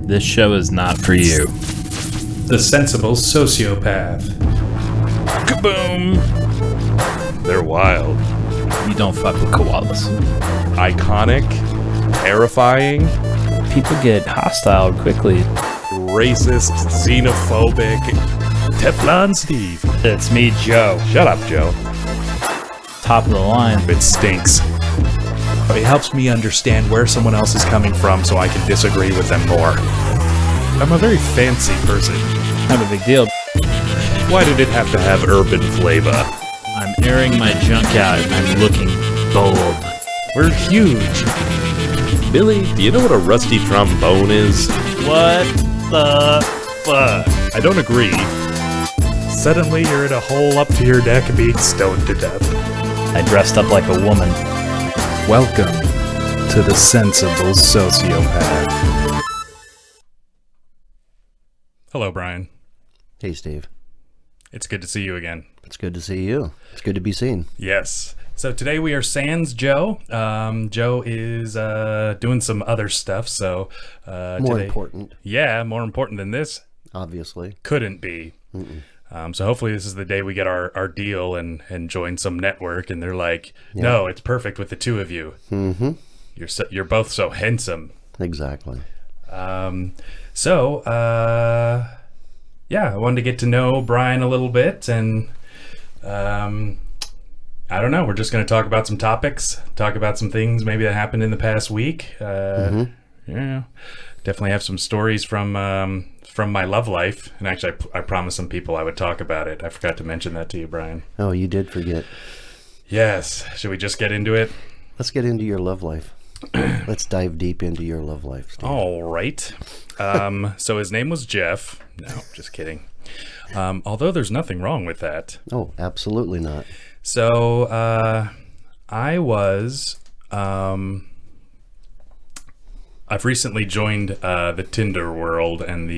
This show is not for you. The Sensible Sociopath. Kaboom! They're wild. You don't fuck with koalas. Iconic. Terrifying. People get hostile quickly. Racist. Xenophobic. Teflon Steve. It's me, Joe. Shut up, Joe. Top of the line. It stinks. But it helps me understand where someone else is coming from so I can disagree with them more. I'm a very fancy person. Not a big deal. Why did it have to have urban flavor? I'm airing my junk out and I'm looking bold. We're huge. Billy, do you know what a rusty trombone is? What the fuck? I don't agree. Suddenly you're in a hole up to your neck being stoned to death. I dressed up like a woman. Welcome to the Sensible Sociopath. Hello, Brian. Hey, Steve. It's good to see you again. It's good to see you. It's good to be seen. Yes. So today we are sans Joe. Joe is doing some other stuff. So More important. Yeah, more important than this. Obviously. Couldn't be. So hopefully this is the day we get our deal and join some network. And they're like, no, it's perfect with the two of you. Mm-hmm. You're both so handsome. Exactly. Yeah, I wanted to get to know Brian a little bit, and I don't know. We're just going to talk about some topics, talk about some things maybe that happened in the past week. Yeah, definitely have some stories from my love life, and actually, I promised some people I would talk about it. I forgot to mention that to you, Brian. Oh, you did forget. Yes. Should we just get into it? Let's get into your love life. Let's dive deep into your love life, Steve. All right. So his name was Jeff. No, just kidding. Although there's nothing wrong with that. Oh, absolutely not. So I was... I've recently joined the Tinder world and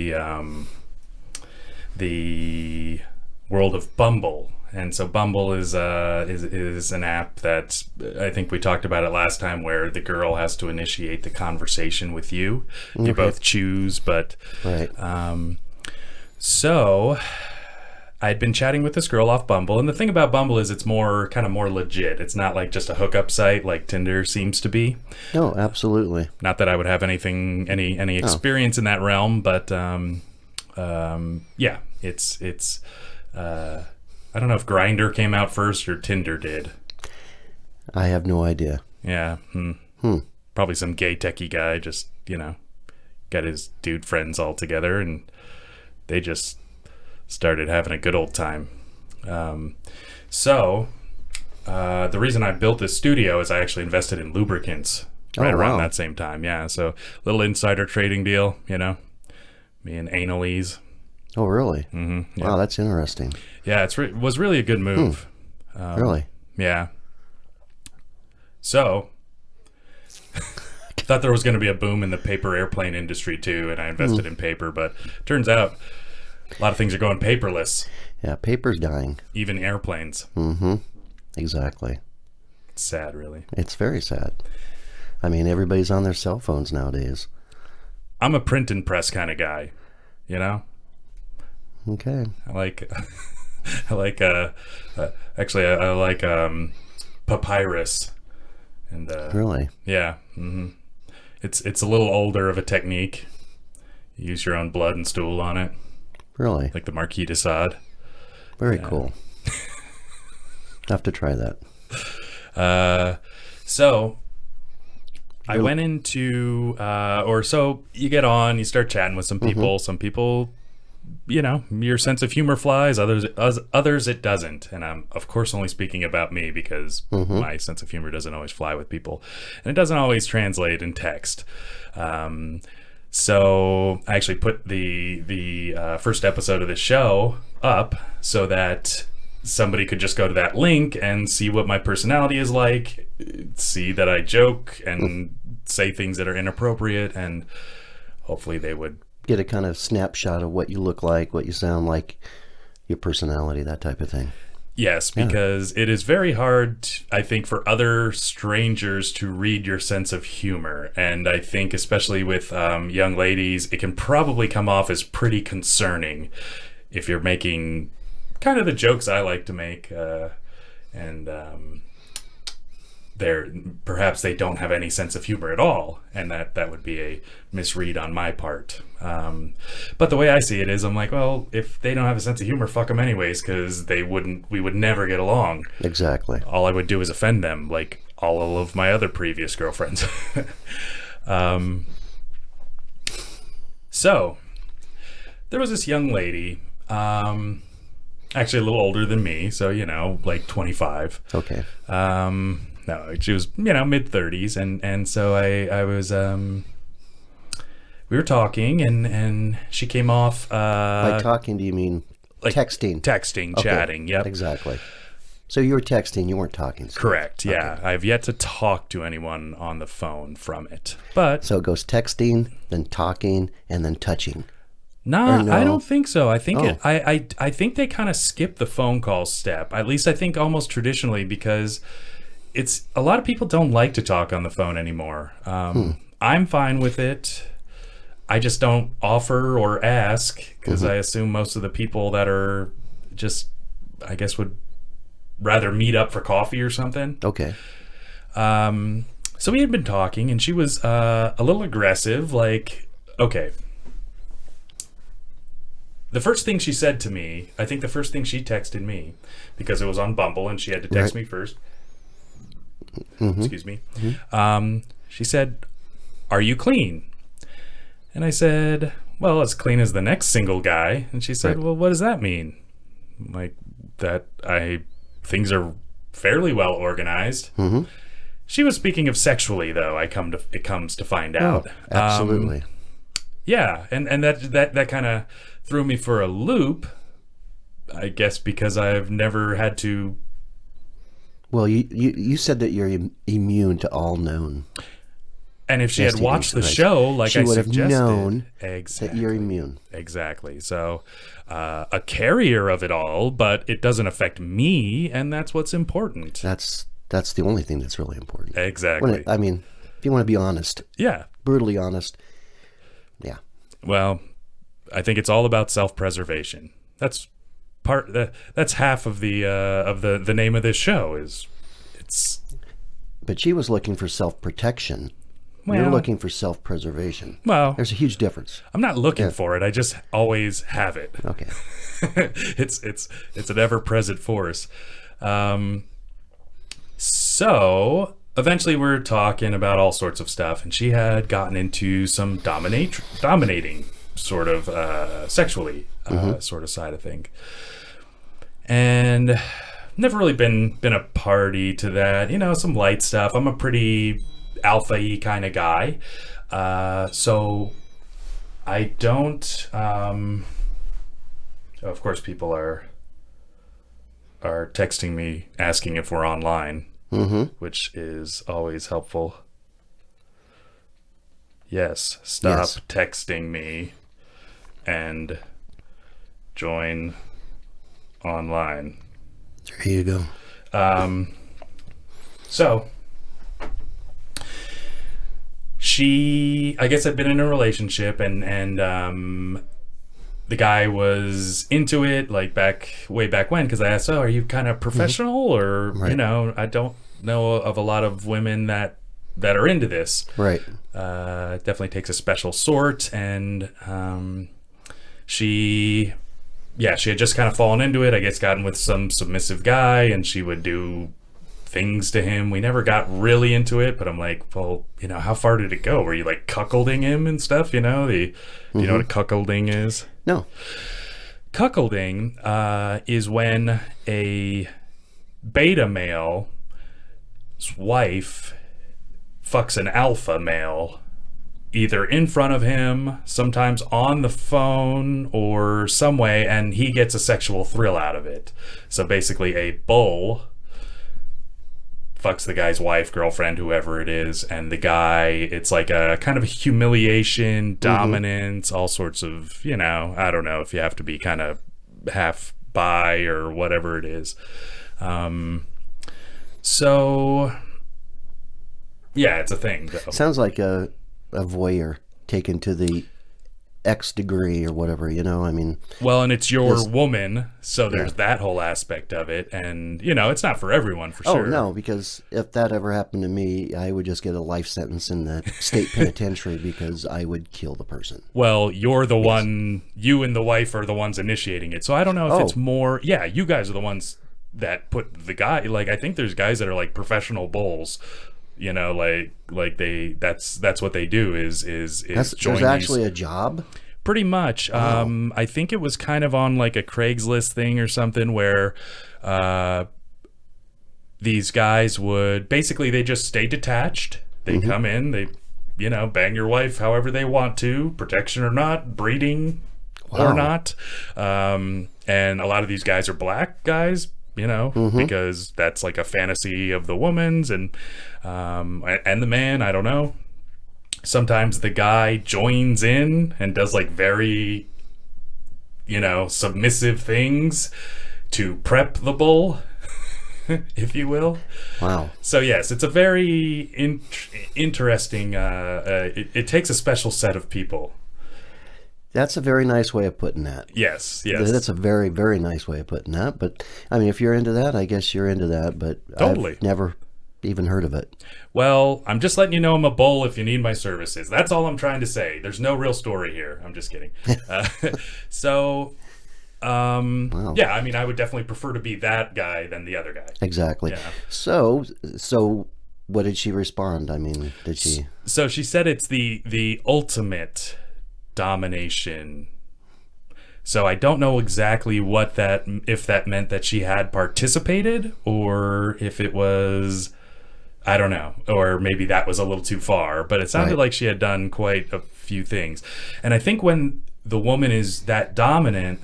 the world of Bumble. And so Bumble is an app that I think we talked about it last time, where the girl has to initiate the conversation with you. You Okay. both choose, but Right. so I'd been chatting with this girl off Bumble, and the thing about Bumble is it's more legit. It's not like just a hookup site like Tinder seems to be. No, absolutely. Not that I would have any experience in that realm, but yeah, it's I don't know if Grindr came out first or Tinder did. I have no idea. Yeah. Probably some gay techie guy just, got his dude friends all together and they just started having a good old time. So the reason I built this studio is I actually invested in lubricants around that same time. Yeah. So little insider trading deal, me and Annalise. Oh, really? Mm-hmm. Yeah. Wow, that's interesting. Yeah, it was really a good move. Really? Yeah. So, thought there was going to be a boom in the paper airplane industry too, and I invested in paper, but turns out a lot of things are going paperless. Yeah, paper's dying. Even airplanes. Mm-hmm. Exactly. It's sad, really. It's very sad. I mean, everybody's on their cell phones nowadays. I'm a print and press kind of guy, Okay. I like papyrus, and Really? yeah, it's a little older of a technique. You use your own blood and stool on it, Really? like the Marquis de Sade. Very cool. Have to try that. So I went into so you get on, you start chatting with some people. Some people, your sense of humor flies, others it doesn't, and I'm of course only speaking about me because my sense of humor doesn't always fly with people, and it doesn't always translate in text. So I actually put the first episode of the show up so that somebody could just go to that link and see what my personality is like, see that I joke and say things that are inappropriate, and hopefully they would Get a kind of snapshot of what you look like, what you sound like, your personality, that type of thing. Yes, because it is very hard, I think, for other strangers to read your sense of humor. And I think, especially with young ladies, it can probably come off as pretty concerning if you're making kind of the jokes I like to make. And perhaps they don't have any sense of humor at all. And that would be a misread on my part. But the way I see it is, I'm like, well, if they don't have a sense of humor, fuck them anyways, because we would never get along. Exactly. All I would do is offend them, like all of my other previous girlfriends. So there was this young lady, actually a little older than me, so like 25. Okay. No, she was mid 30s, and so I was we were talking, and she came off. By talking, do you mean like texting? Texting, Okay. chatting. Yep. Exactly. So you were texting, you weren't talking. So. Correct. Yeah, Okay. I've yet to talk to anyone on the phone from it, but So it goes texting, then talking, and then touching. nah, or no? I don't think so. I think Oh. I think they kind of skip the phone call step. At least I think almost traditionally, because it's a lot of people don't like to talk on the phone anymore. I'm fine with it. I just don't offer or ask because I assume most of the people that are just, I guess, would rather meet up for coffee or something. Okay. So we had been talking, and she was a little aggressive. Like, okay. The first thing she said to me, I think the first thing she texted me, because it was on Bumble and she had to text me first. Excuse me. She said, "Are you clean?" And I said, "Well, as clean as the next single guy." And she said, Right. "Well, what does that mean?" Like, that things are fairly well organized. She was speaking of sexually, though. It comes to find out. Absolutely. Yeah, and that kind of threw me for a loop, I guess, because I've never had to. Well, you said that you're immune to all known. And if she had STDs, watched the right. show, like She I would have suggested, known exactly, that you're immune. Exactly. So, a carrier of it all, but it doesn't affect me, and that's what's important. That's the only thing that's really important. Exactly. I mean, if you want to be honest, Yeah. brutally honest, yeah. Well, I think it's all about self-preservation. That's that's half of the name of this show is it's. But she was looking for self-protection. Well, You're looking for self-preservation. Well, There's a huge difference. I'm not looking for it. I just always have it. Okay. it's an ever-present force. So eventually we're talking about all sorts of stuff, and she had gotten into some dominating sort of sexually sort of side of thing, and never really been a party to that. Some light stuff. I'm a pretty alpha-y kind of guy, so I don't. Of course, people are texting me asking if we're online, which is always helpful. Yes, stop Yes. texting me and join online. There you go. So she, I guess, had been in a relationship, and the guy was into it, like way back when, because I asked, "Oh, are you kind of professional, or Right. I don't know of a lot of women that are into this." Right. It definitely takes a special sort, and she had just kind of fallen into it. I guess gotten with some submissive guy, and she would do things to him. We never got really into it, but I'm like, well, how far did it go? Were you like cuckolding him and stuff? You know what a cuckolding is? No. Cuckolding is when a beta male's wife fucks an alpha male, either in front of him, sometimes on the phone, or some way, and he gets a sexual thrill out of it. So basically a bull fucks the guy's wife, girlfriend, whoever it is, and the guy, it's like a kind of humiliation, dominance, all sorts of, I don't know if you have to be kind of half bi or whatever it is. So yeah, it's a thing though. Sounds like a voyeur taken to the X degree or whatever, you know, I mean. Well, and it's your woman, so there's that whole aspect of it. And, you know, it's not for everyone, for sure. Oh, no, because if that ever happened to me, I would just get a life sentence in the state penitentiary because I would kill the person. Well, you're the one, you and the wife are the ones initiating it. So I don't know if it's more, yeah, you guys are the ones that put the guy, like, I think there's guys that are like professional bulls. You know, like that's what they do is join. There's actually a job. Pretty much. I think it was kind of on like a Craigslist thing or something where these guys would basically, they just stay detached. They come in, they, you know, bang your wife however they want to, protection or not, breeding or not. And a lot of these guys are black guys, you know, because that's like a fantasy of the woman's and the man, I don't know. Sometimes the guy joins in and does like very, you know, submissive things to prep the bull, if you will. Wow. So yes, it's a very interesting, it takes a special set of people. That's a very nice way of putting that. Yes. That's a very, very nice way of putting that. But, I mean, if you're into that, I guess you're into that. But totally. I've never even heard of it. Well, I'm just letting you know I'm a bull if you need my services. That's all I'm trying to say. There's no real story here. I'm just kidding. Wow. Yeah, I mean, I would definitely prefer to be that guy than the other guy. Exactly. Yeah. So what did she respond? I mean, did she? So she said it's the ultimate domination. So I don't know exactly what that, if that meant that she had participated or if it was, I don't know, or maybe that was a little too far, but it sounded like she had done quite a few things. And I think when the woman is that dominant,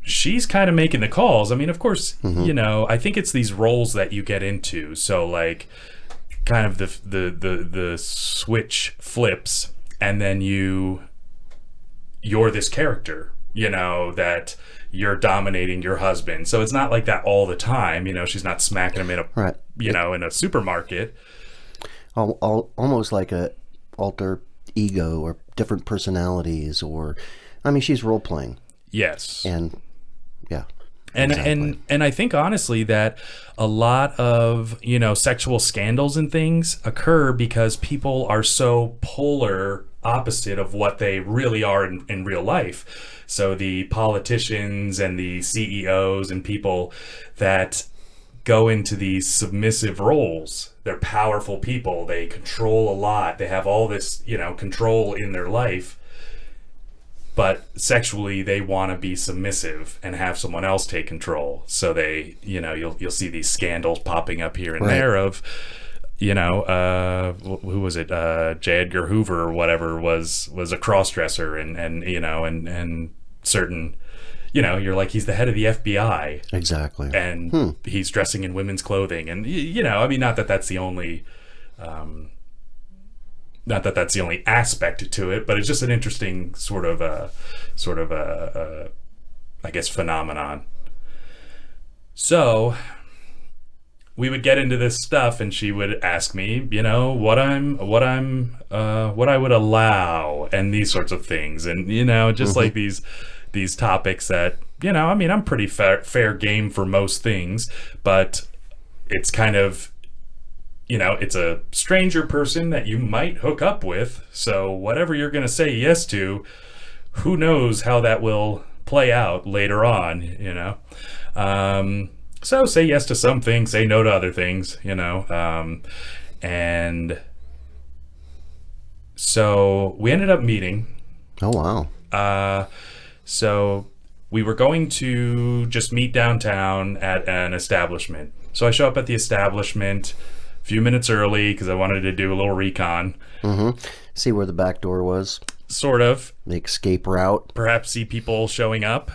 she's kind of making the calls. I mean, of course, you know, I think it's these roles that you get into. So like kind of the switch flips and then you're this character, you know, that you're dominating your husband. So it's not like that all the time. You know, she's not smacking him in a, you know, in a supermarket. Almost like a alter ego or different personalities or, I mean, she's role playing. Yes. And yeah. And, exactly. and I think honestly that a lot of, you know, sexual scandals and things occur because people are so polar opposite of what they really are in real life. So the politicians and the CEOs and people that go into these submissive roles, they're powerful people, they control a lot, they have all this, you know, control in their life, but sexually they want to be submissive and have someone else take control. So they, you know, you'll see these scandals popping up here and there of, you know, who was it? J. Edgar Hoover or whatever was a cross-dresser and you know, and certain, you know, you're like, he's the head of the FBI. Exactly. And he's dressing in women's clothing. And, you know, I mean, not that that's the only aspect to it, but it's just an interesting sort of I guess, phenomenon. So we would get into this stuff and she would ask me, you know, what I would allow and these sorts of things. And, you know, just like these topics that, you know, I mean, I'm pretty fair game for most things, but it's kind of, you know, it's a stranger person that you might hook up with. So whatever you're going to say yes to, who knows how that will play out later on, you know? So say yes to some things, say no to other things, you know? And so we ended up meeting. Oh, wow. So we were going to just meet downtown at an establishment. So I show up at the establishment a few minutes early because I wanted to do a little recon. See where the back door was? Sort of. The escape route. Perhaps see people showing up.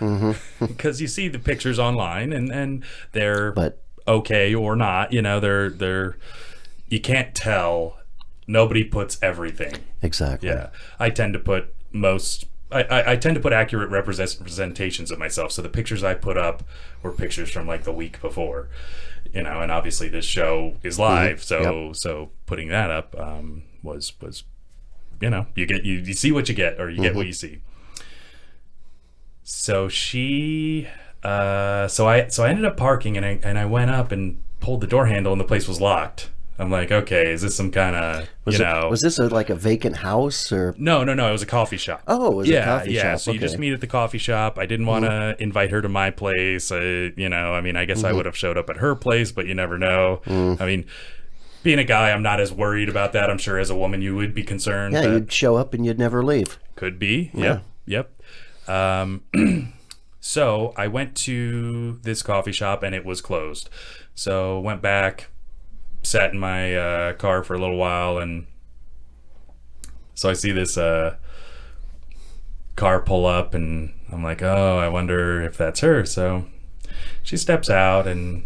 Because you see the pictures online and they're okay or not. You know, they're you can't tell. Nobody puts everything. Exactly. Yeah. I tend to put most I tend to put accurate representations of myself. So the pictures I put up were pictures from like the week before, and obviously this show is live, so putting that up was you see what you get, or you get what you see. So she so I ended up parking, and I went up and pulled the door handle, and the place was locked. I'm like, okay, is this some kind of, Was this like a vacant house or? No, it was a coffee shop. Oh, it was a coffee shop. Yeah, so you just meet at the coffee shop. I didn't want to invite her to my place. I guess I would have showed up at her place, but you never know. I mean, being a guy, I'm not as worried about that. I'm sure as a woman you would be concerned. Yeah, you'd show up and you'd never leave. Could be. Yeah. Yep. So I went to this coffee shop and it was closed. So went back, sat in my car for a little while, and so I see this car pull up, and I'm like, oh, I wonder if that's her. So she steps out, and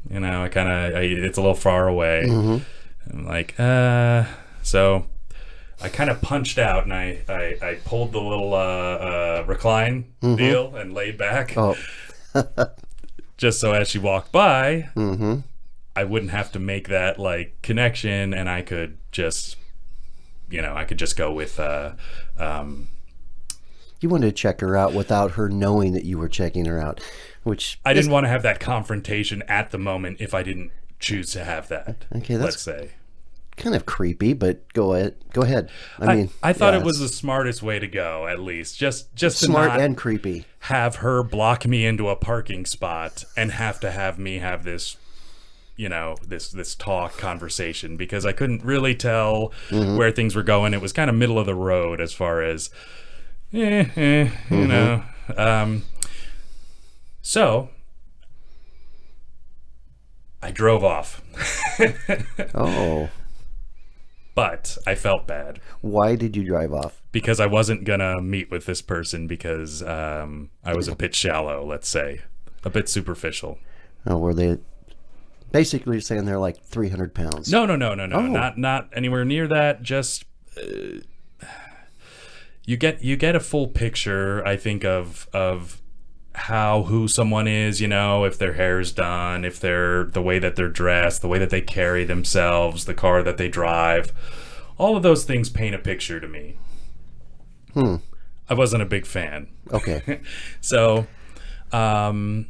it's a little far away. I'm like, so I kind of punched out, and I pulled the little recline deal and laid back. Oh. Just so as she walked by, I wouldn't have to make that like connection, and I could just go with You wanted to check her out without her knowing that you were checking her out, which I didn't want to have that confrontation at the moment if I didn't choose to have that. Okay, that's let's say kind of creepy, but go ahead. I thought it was the smartest way to go, at least just smart to not and creepy. Have her block me into a parking spot and have me have this this conversation, because I couldn't really tell where things were going. It was kind of middle of the road as far as so I drove off. Oh. But I felt bad. Why did you drive off? Because I wasn't gonna meet with this person, because I was a bit shallow, let's say, a bit superficial. Oh, were they basically saying they're like 300 pounds? No, Oh. not anywhere near that. Just you get a full picture, I think, of who someone is, if their hair's done, if they're the way that they're dressed, the way that they carry themselves, the car that they drive. All of those things paint a picture to me. I wasn't a big fan. Okay. So I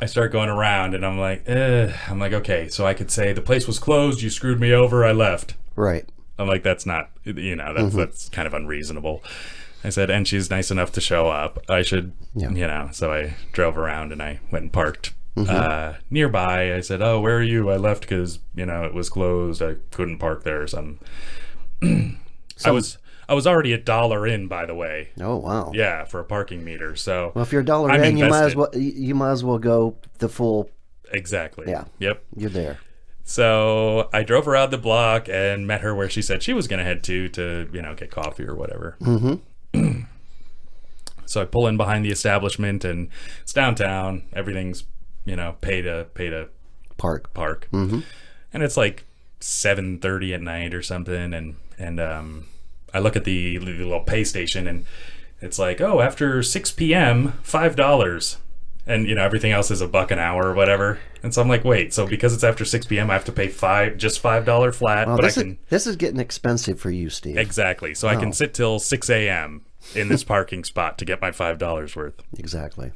start going around, and I'm like, okay, so I could say the place was closed, you screwed me over, I left. Right. I'm like, that's not, that's kind of unreasonable. I said, and she's nice enough to show up. I should, so I drove around and I went and parked nearby. I said, oh, where are you? I left because, it was closed. I couldn't park there or something. I was already $1 in, by the way. Oh, wow. Yeah, for a parking meter. So, well, if you're $1 in, you might as well go the full. Exactly. Yeah. Yep. You're there. So I drove around the block and met her where she said she was going to head to get coffee or whatever. So I pull in behind the establishment, and it's downtown. Everything's, pay to park. And it's like 7:30 at night or something. And I look at the little pay station, and it's like, oh, after 6 p.m., $5. And, everything else is $1 an hour or whatever. And so I'm like, wait, so because it's after 6 p.m., I have to pay $5 flat. Well, this is getting expensive for you, Steve. Exactly. So I can sit till 6 a.m. in this parking spot to get my $5 worth. Exactly.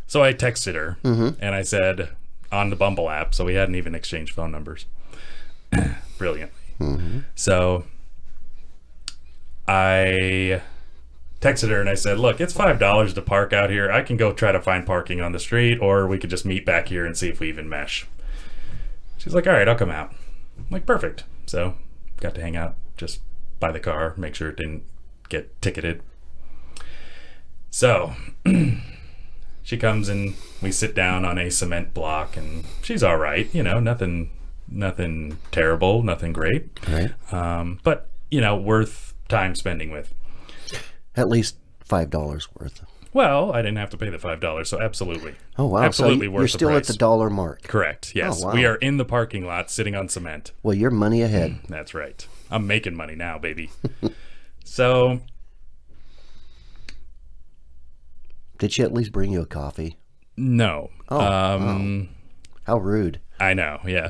So I texted her, and I said, on the Bumble app, so we hadn't even exchanged phone numbers. Brilliantly. So I texted her and I said, look, it's $5 to park out here. I can go try to find parking on the street, or we could just meet back here and see if we even mesh. She's like, all right, I'll come out. I'm like, perfect. So got to hang out just by the car, make sure it didn't get ticketed. So she comes and we sit down on a cement block, and she's all right, nothing terrible, nothing great. Right. But worth time spending with. At least $5 worth. Well, I didn't have to pay the $5, so absolutely. Oh, wow. Absolutely so worth you're still the at price. the dollar mark. Correct, yes. Oh, wow. We are in the parking lot sitting on cement. Well, you're money ahead. That's right. I'm making money now, baby. So, Did she at least bring you a coffee? no. Oh, wow. How rude. I know, yeah.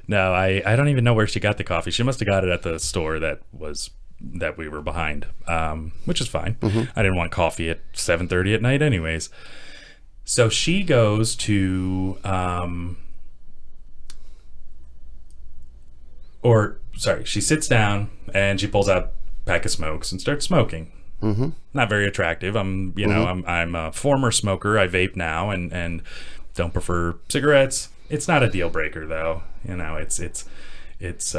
No, I don't even know where she got the coffee. She must have got it at the store that we were behind, which is fine. I didn't want coffee at 7:30 at night anyways. So she goes to she sits down and she pulls out a pack of smokes and starts smoking. Not very attractive. I'm a former smoker. I vape now and don't prefer cigarettes. It's not a deal breaker though. It's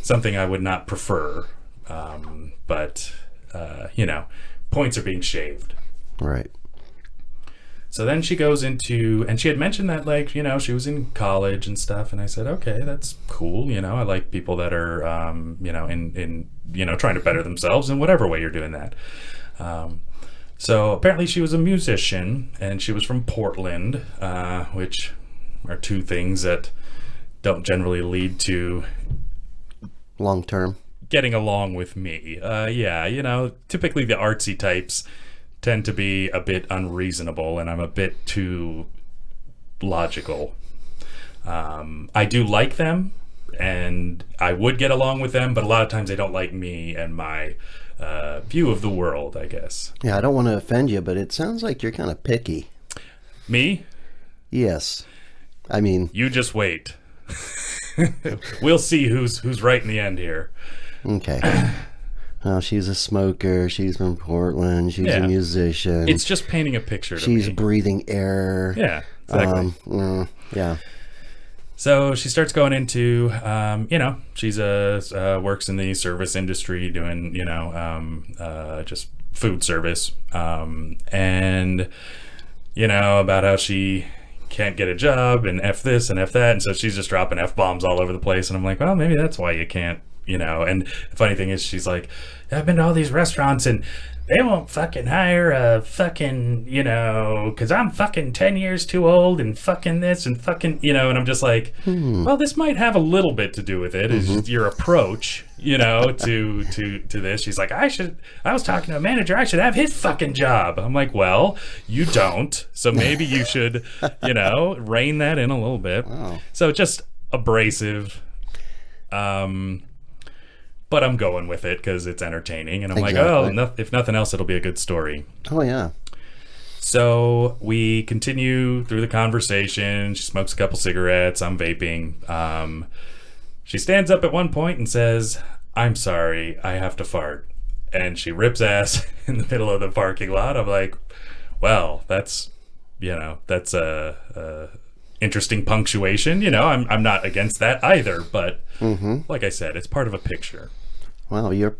something I would not prefer. But points are being shaved. Right. So then she goes into, and she had mentioned that, like, she was in college and stuff. And I said, okay, that's cool. I like people that are, in trying to better themselves in whatever way you're doing that. So apparently she was a musician and she was from Portland, which are two things that don't generally lead to long term getting along with me. Typically the artsy types tend to be a bit unreasonable and I'm a bit too logical. I do like them and I would get along with them, but a lot of times they don't like me and my view of the world, I guess. Yeah, I don't want to offend you, but it sounds like you're kind of picky. Me? Yes. I mean, you just wait. We'll see who's right in the end here. Okay. Well, she's a smoker. She's from Portland. She's a musician. It's just painting a picture to She's me. breathing air. Yeah, exactly. Yeah. So she starts going into, she's works in the service industry doing, just food service. And, about how she can't get a job and F this and F that. And so she's just dropping F-bombs all over the place. And I'm like, well, maybe that's why you can't, And the funny thing is she's like, I've been to all these restaurants and they won't fucking hire a fucking, because I'm fucking 10 years too old and fucking this and fucking, and I'm just like, well, this might have a little bit to do with it. Is just your approach, to this. She's like, I was talking to a manager. I should have his fucking job. I'm like, well, you don't. So maybe you should, rein that in a little bit. Wow. So just abrasive. But I'm going with it because it's entertaining. And I'm like, if nothing else, it'll be a good story. Oh, yeah. So we continue through the conversation. She smokes a couple cigarettes. I'm vaping. She stands up at one point and says, I'm sorry, I have to fart. And she rips ass in the middle of the parking lot. I'm like, well, that's a interesting punctuation. I'm not against that either. But like I said, it's part of a picture. Wow, you're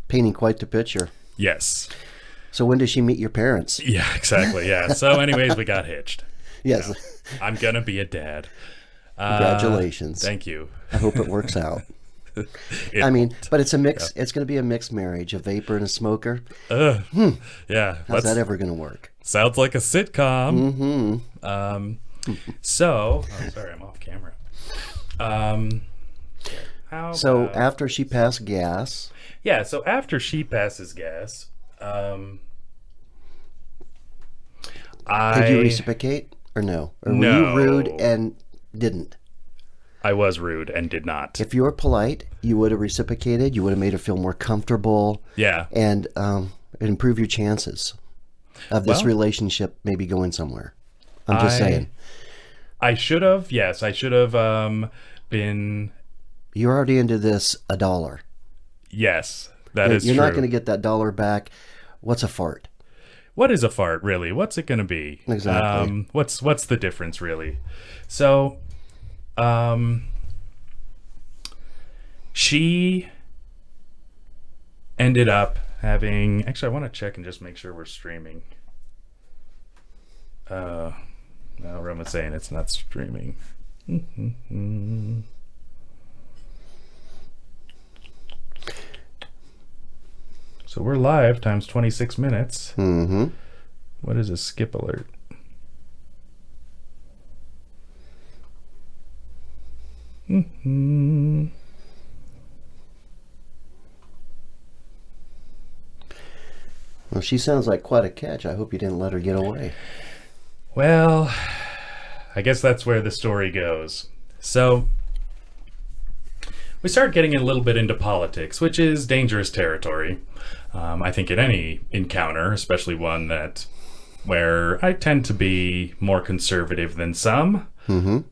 painting quite the picture. Yes. So when does she meet your parents? Yeah, exactly. Yeah. So anyways, we got hitched. Yes. I'm going to be a dad. Congratulations. Thank you. I hope it works out. But it's a mix. Yeah. It's going to be a mixed marriage, a vapor and a smoker. Yeah. How's that ever going to work? Sounds like a sitcom. Sorry, I'm off camera. After she passed gas. Yeah, so after she passes gas, did you reciprocate or no? Or were you rude and didn't? I was rude and did not. If you were polite, you would have reciprocated. You would have made her feel more comfortable. Yeah. And improve your chances of this relationship maybe going somewhere. I'm just saying. I should have. Yes, I should have been. You're already into this $1. Yes, that is true. You're not going to get that $1 back. What's a fart? What is a fart, really? What's it going to be? Exactly. What's the difference, really? So, she ended up having... Actually, I want to check and just make sure we're streaming. No, Roma's saying it's not streaming. So we're live times 26 minutes. What is a skip alert? Well, she sounds like quite a catch. I hope you didn't let her get away. Well, I guess that's where the story goes. So we start getting a little bit into politics, which is dangerous territory. I think in any encounter, especially one where I tend to be more conservative than some,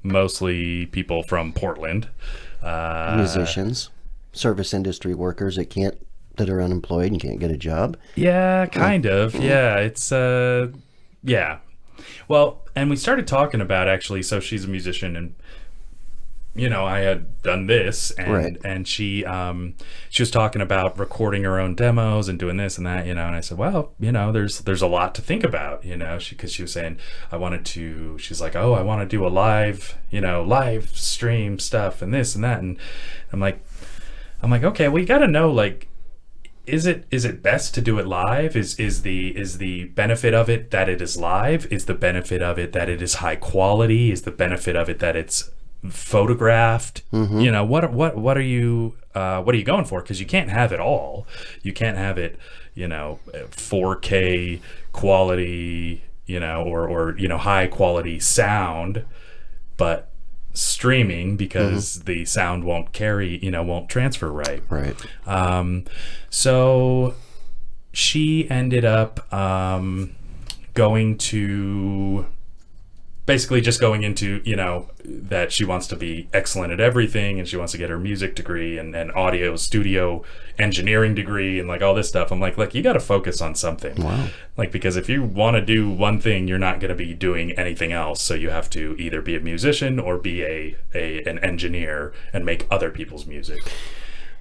mostly people from Portland. Musicians, service industry workers that are unemployed and can't get a job. Yeah, kind of. Yeah, it's yeah. Well, and we started talking about, actually, so she's a musician, and I had done this, and Right. and she was talking about recording her own demos and doing this and that, and I said, well, there's a lot to think about, because she was saying she's like, oh, I want to do a live stream stuff and this and that, and I'm like, okay, well, you got to know, like, is it best to do it live? Is the benefit of it that it is live? Is the benefit of it that it is high quality? Is the benefit of it that it's photographed? What are you going for? Because you can't have it all. You can't have it 4K quality, or high quality sound, but streaming, because the sound won't transfer right. So she ended up going into that she wants to be excellent at everything, and she wants to get her music degree and audio studio engineering degree and like all this stuff. I'm like, look, you got to focus on something. Wow. Like, because if you want to do one thing, you're not going to be doing anything else. So you have to either be a musician or be an engineer and make other people's music.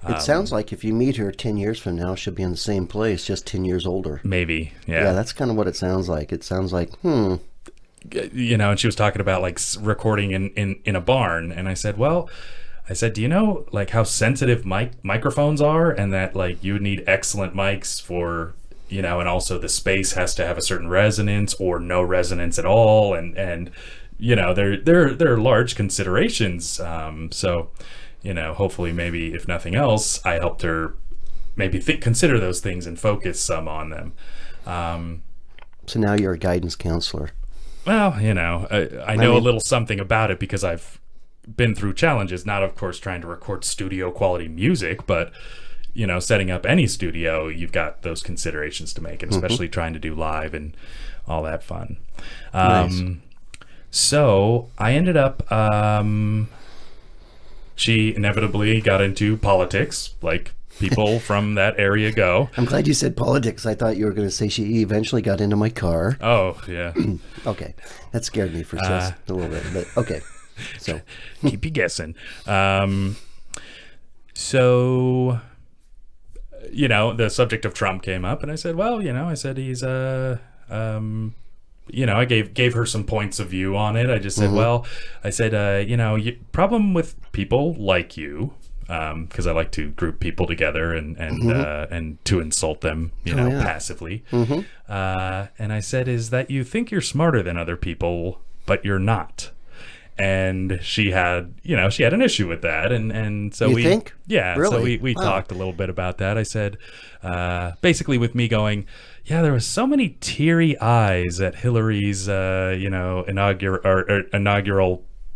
It sounds like if you meet her 10 years from now, she'll be in the same place, just 10 years older. Maybe. Yeah, that's kind of what it sounds like. It sounds like, and she was talking about like recording in a barn, and I said, do you know like how sensitive microphones are, and that like you would need excellent mics for, and also the space has to have a certain resonance or no resonance at all, and there are large considerations. So hopefully, maybe if nothing else, I helped her maybe consider those things and focus some on them. So now you're a guidance counselor. Well, I know a little something about it because I've been through challenges, not of course trying to record studio quality music, but setting up any studio, you've got those considerations to make, and especially trying to do live and all that fun. Nice. So I ended up, she inevitably got into politics, like people from that area go. I'm glad you said politics. I thought you were going to say she eventually got into my car. Oh, yeah. Okay. That scared me for just a little bit, but okay. So keep you guessing. So, the subject of Trump came up, and I said, well, I said he's, I gave her some points of view on it. I just said, well, I said, problem with people like you, because I like to group people together and to insult them, passively. And I said, is that you think you're smarter than other people, but you're not. And she had an issue with that, and so you think? Yeah, really? So we Wow. talked a little bit about that. I said, basically with me going, yeah, there was so many teary eyes at Hillary's, inaugural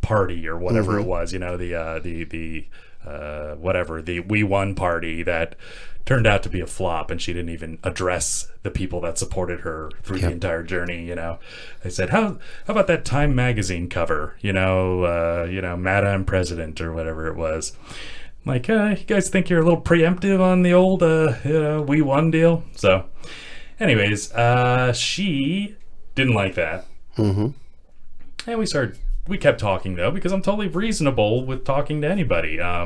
party or whatever it was, the We Won party that turned out to be a flop, and she didn't even address the people that supported her through the entire journey. I said, how about that Time magazine cover, Madam President or whatever it was. I'm like, you guys think you're a little preemptive on the old We Won deal? So anyways, she didn't like that. And we kept talking though, because I'm totally reasonable with talking to anybody. I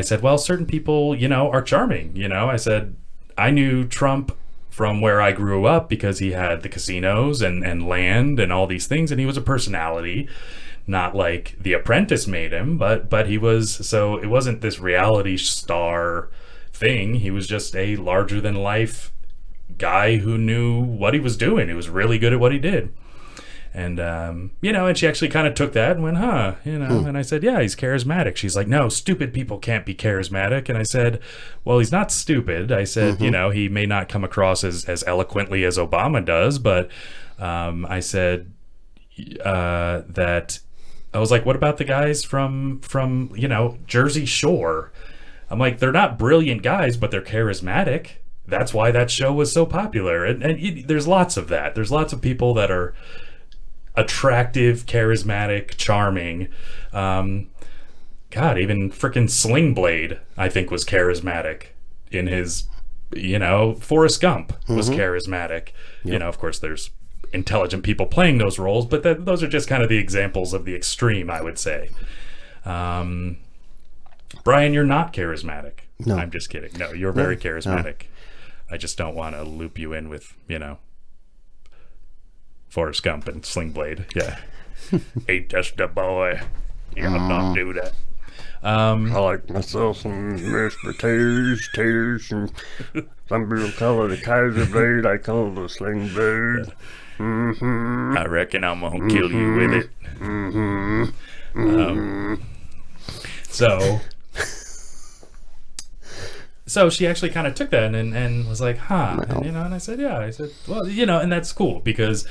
said, well, certain people, are charming. I said, I knew Trump from where I grew up because he had the casinos and land and all these things, and he was a personality, not like The Apprentice made him, but he was. So it wasn't this reality star thing. He was just a larger than life guy who knew what he was doing. He was really good at what he did. And, and she actually kind of took that and went, huh, and I said, yeah, he's charismatic. She's like, no, stupid people can't be charismatic. And I said, well, he's not stupid. I said, he may not come across as eloquently as Obama does, but I said that I was like, what about the guys from Jersey Shore? I'm like, they're not brilliant guys, but they're charismatic. That's why that show was so popular. And there's lots of that. There's lots of people that are attractive, charismatic, charming. God, even frickin' Sling Blade, I think, was charismatic in his, Forrest Gump was charismatic. Yep. Of course, there's intelligent people playing those roles, but those are just kind of the examples of the extreme, I would say. Brian, you're not charismatic. No. I'm just kidding. No, you're very charismatic. I just don't want to loop you in with, Forrest Gump and Sling Blade. Yeah. Ain't just a boy. You ought not do that. I like myself some mashed potatoes, and some people call it a Kaiser blade. I call it a Sling Blade. I reckon I'm going to kill you with it. So she actually kind of took that and was like, huh. And, and I said, yeah. I said, well, and that's cool because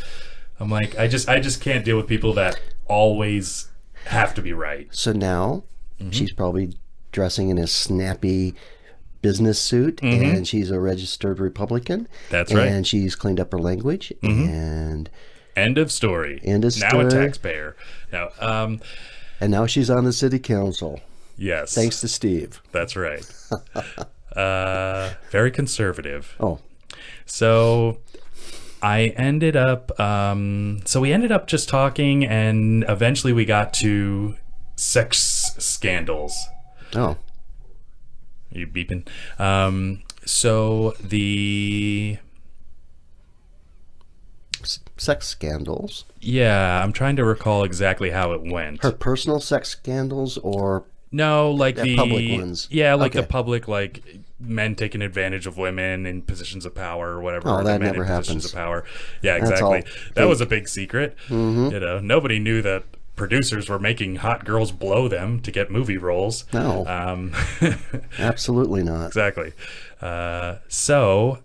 I'm like, I just can't deal with people that always have to be right. So now she's probably dressing in a snappy business suit, and she's a registered Republican. That's right. And she's cleaned up her language, and end of story. End of now story. a taxpayer. Now, and now she's on the city council. Yes. Thanks to Steve. That's right. Very conservative. Oh. So I ended up, we ended up just talking, and eventually we got to sex scandals. Oh. Are you beeping? So the... Sex scandals? Yeah, I'm trying to recall exactly how it went. Her personal sex scandals or... No, like the public ones. Yeah, like Okay. the public, like men taking advantage of women in positions of power or whatever. Oh, that men never in positions happens. of power. Yeah, That's exactly. all That fake. was a big secret. Nobody knew that producers were making hot girls blow them to get movie roles. No. Absolutely not. Exactly. So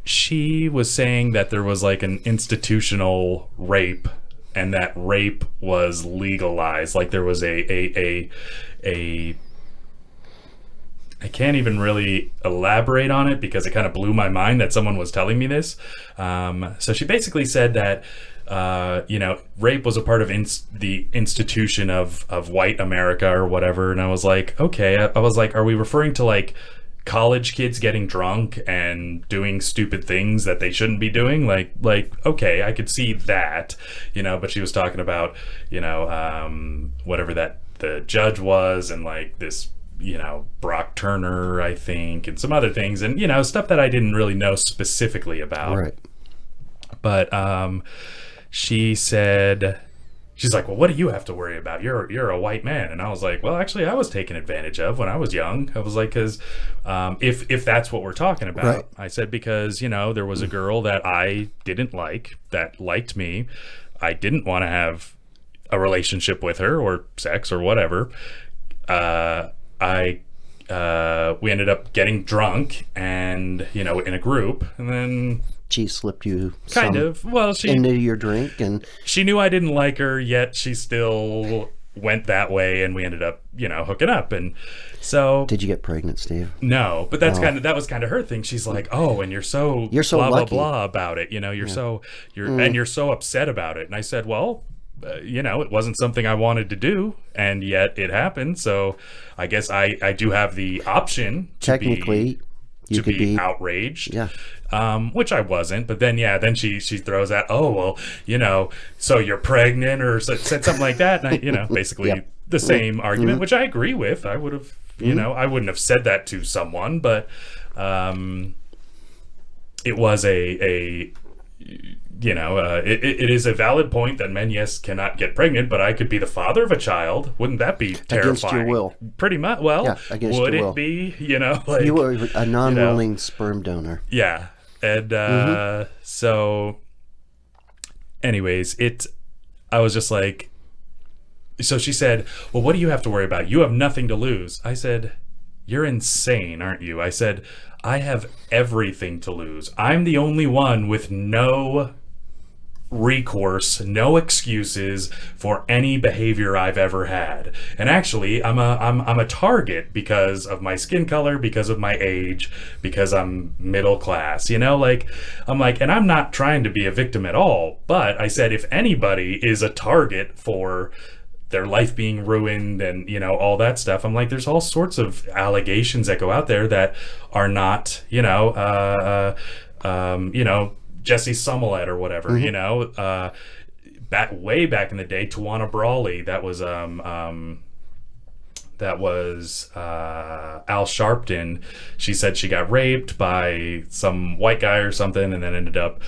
she was saying that there was like an institutional rape, and that rape was legalized. Like there was a I can't even really elaborate on it because it kind of blew my mind that someone was telling me this. So she basically said that rape was a part of the institution of white America or whatever. And I was like, okay. I was like, are we referring to like college kids getting drunk and doing stupid things that they shouldn't be doing? Like, okay, I could see that, but she was talking about, whatever that the judge was, and like this, Brock Turner, I think, and some other things, and, stuff that I didn't really know specifically about. Right. But, she's like, well, what do you have to worry about? You're a white man. And I was like, well, actually, I was taken advantage of when I was young. I was like, because if that's what we're talking about, Right. I said, because, there was a girl that I didn't like that liked me. I didn't want to have a relationship with her or sex or whatever. We ended up getting drunk and, in a group, and then... She slipped you Kind some of. Well, into your drink, and she knew I didn't like her, yet she still went that way, and we ended up, hooking up. And so did you get pregnant, Steve? no, but that was kind of her thing. She's like, oh, and you're so blah lucky. blah blah about it. You're so upset about it. And I said, well, it wasn't something I wanted to do, and yet it happened. So I guess I do have the option to Technically, you could be outraged. Yeah. Which I wasn't, but then she throws out, oh, well, so you're pregnant, or said something like that, and I, basically Yep. the same argument, which I agree with. I would have, I wouldn't have said that to someone, but it was it is a valid point that men, yes, cannot get pregnant, but I could be the father of a child. Wouldn't that be terrifying? Against your will. Pretty much. Well, Yeah, against would your it will. be? Like, You were a non-willing sperm donor. yeah. And so anyways, I was just like, so she said, well, what do you have to worry about? You have nothing to lose. I said, you're insane, aren't you? I said, I have everything to lose. I'm the only one with no recourse, no excuses for any behavior I've ever had. And actually, I'm a target because of my skin color, because of my age, because I'm middle class, you know, like, I'm like, and I'm not trying to be a victim at all, but I said, if anybody is a target for their life being ruined and, you know, all that stuff, I'm like, there's all sorts of allegations that go out there that are not, you know, Jesse Smollett or whatever, you know, way back in the day, Tawana Brawley, that was Al Sharpton. She said she got raped by some white guy or something, and then ended up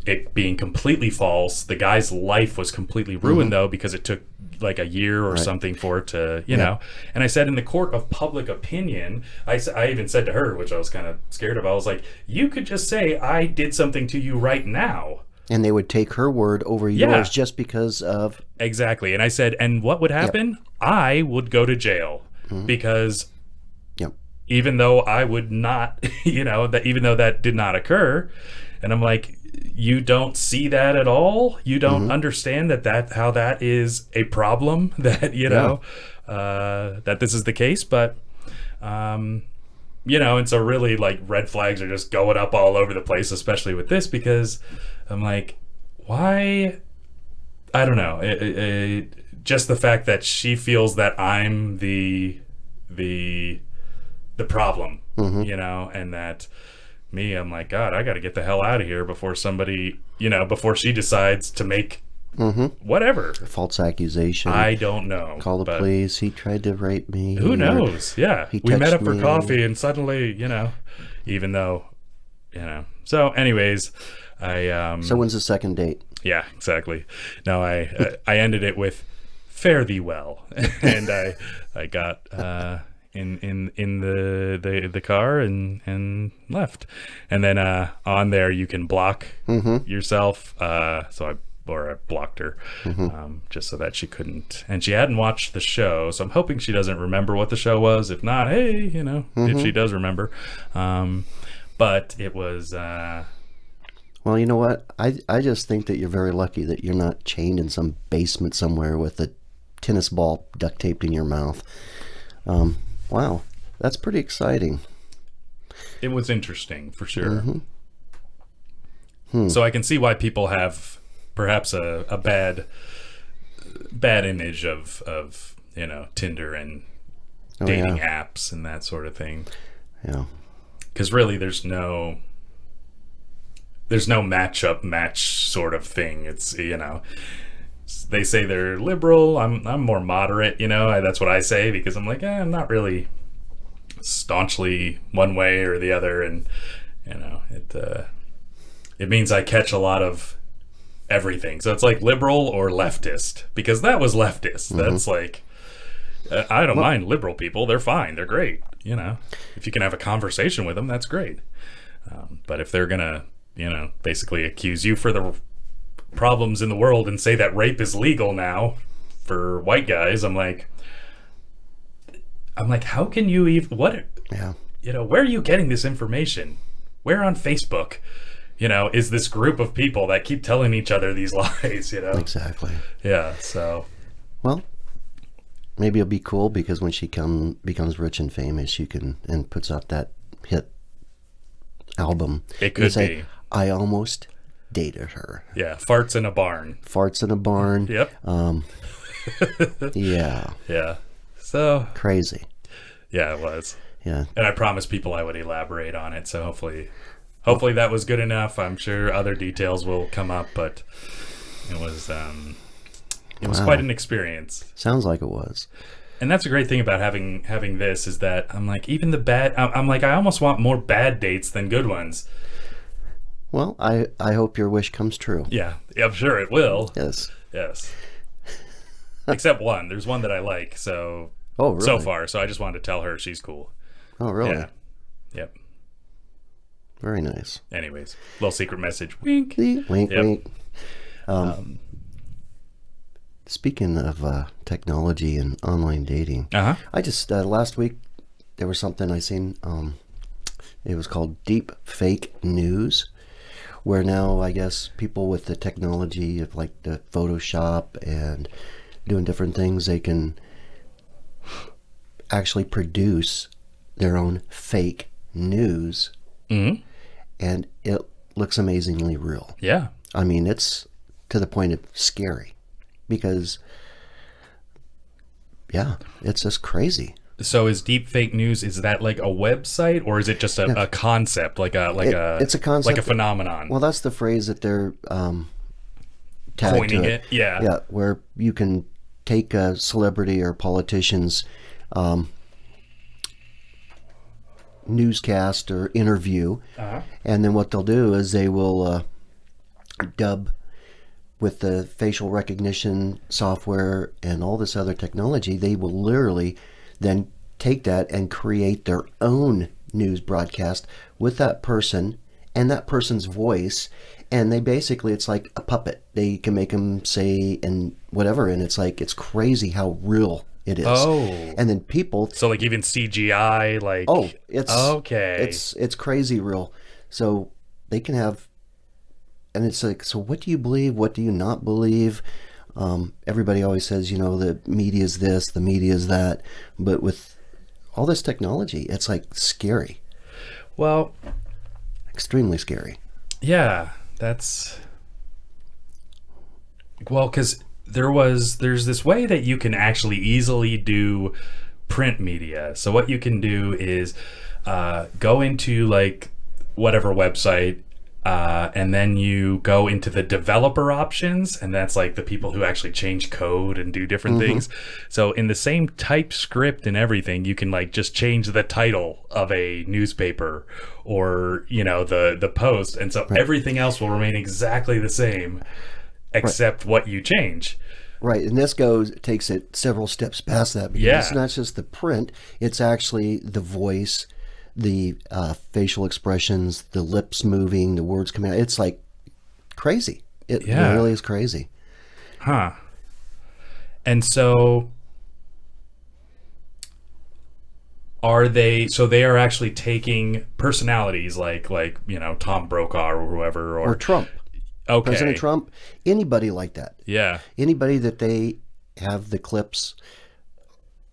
it being completely false. The guy's life was completely ruined though, because it took like a year or something for it to, you know. And I said, in the court of public opinion, I even said to her, which I was kind of scared of, I was like, you could just say I did something to you right now, and they would take her word over yours just because of... Exactly. And I said, and what would happen? I would go to jail because even though I would not, you know, that even though that did not occur, and I'm like, you don't see that at all? You don't understand that how that is a problem, that, you know, that this is the case, but, you know, and so really, like, red flags are just going up all over the place, especially with this, because I'm like, why? I don't know. Just the fact that she feels that I'm the problem, you know, and that me, I'm like, God, I got to get the hell out of here before somebody, you know, before she decides to make whatever false accusation. I don't know. Call the police. He tried to rape me. Who knows? Yeah, we met up for coffee, and suddenly, you know, even though, you know. So, anyways, So when's the second date? Yeah, exactly. No, I ended it with fare thee well, and I got in the car and left, and then on there you can block yourself. So I blocked her just so that she couldn't, and she hadn't watched the show, so I'm hoping she doesn't remember what the show was. If not, hey, you know, if she does remember, but it was. Well, you know what? I just think that you're very lucky that you're not chained in some basement somewhere with a tennis ball duct taped in your mouth. Wow, that's pretty exciting. It was interesting, for sure. So I can see why people have perhaps a bad image of you know, Tinder and dating apps and that sort of thing. Yeah. Because really, there's no match sort of thing. It's, you know, they say they're liberal. I'm more moderate, you know. That's what I say, because I'm like, I'm not really staunchly one way or the other, and, you know, it means I catch a lot of everything. So it's like liberal or leftist, because that was leftist. That's like, I don't mind liberal people. They're fine. They're great. You know, if you can have a conversation with them, that's great. But if they're gonna, you know, basically accuse you for the problems in the world and say that rape is legal now for white guys, I'm like, how can you even, what, you know, where are you getting this information? Where on Facebook, you know, is this group of people that keep telling each other these lies, you know? Exactly. Yeah, so. Well, maybe it'll be cool, because when she becomes rich and famous, you can, and puts out that hit album. It could be. I almost dated her. Yeah, farts in a barn. Farts in a barn. Yep. Yeah. Yeah. So. Crazy. Yeah, it was. Yeah. And I promised people I would elaborate on it, so hopefully that was good enough. I'm sure other details will come up, but it was quite an experience. Sounds like it was. And that's a great thing about having this, is that I'm like, even the bad, I'm like, I almost want more bad dates than good ones. Well, I hope your wish comes true. Yeah, I'm sure it will. Yes. Except one. There's one that I like, so. Oh, really? So far, so I just wanted to tell her she's cool. Oh, really? Yeah. Yep. Very nice. Anyways, little secret message. Wink. Wink, Yep. wink. Speaking of technology and online dating, I just last week there was something I seen. It was called deep fake news, where now I guess people with the technology of like the Photoshop and doing different things, they can actually produce their own fake news, and it looks amazingly real. Yeah. I mean, it's to the point of scary. Because, yeah, it's just crazy. So is deep fake news, is that like a website, or is it just a concept, it's a concept, like a phenomenon? Well, that's the phrase that they're tagged coining to it. Yeah. Yeah, where you can take a celebrity or politician's newscast or interview, and then what they'll do is they will dub with the facial recognition software and all this other technology. They will literally then take that and create their own news broadcast with that person and that person's voice. And they basically, it's like a puppet. They can make them say and whatever. And it's like, it's crazy how real it is. Oh. And then people. So like even CGI, like. Oh, it's. Okay. It's crazy real. So they can have. And it's like, so what do you believe? What do you not believe? Everybody always says, the media is this, the media is that. But with all this technology, it's like scary. Well, extremely scary. Yeah, that's. Well, because there's this way that you can actually easily do print media. So what you can do is go into like whatever website. And then you go into the developer options, and that's like the people who actually change code and do different things. So in the same TypeScript and everything, you can like just change the title of a newspaper or, the post. And so everything else will remain exactly the same except what you change. Right. And this takes it several steps past that. Because it's not just the print, it's actually the voice, the facial expressions, the lips moving, the words coming out. It's like crazy. It really is crazy. Huh. And so they are actually taking personalities like Tom Brokaw or whoever or Trump. Okay. President Trump, anybody like that. Yeah. Anybody that they have the clips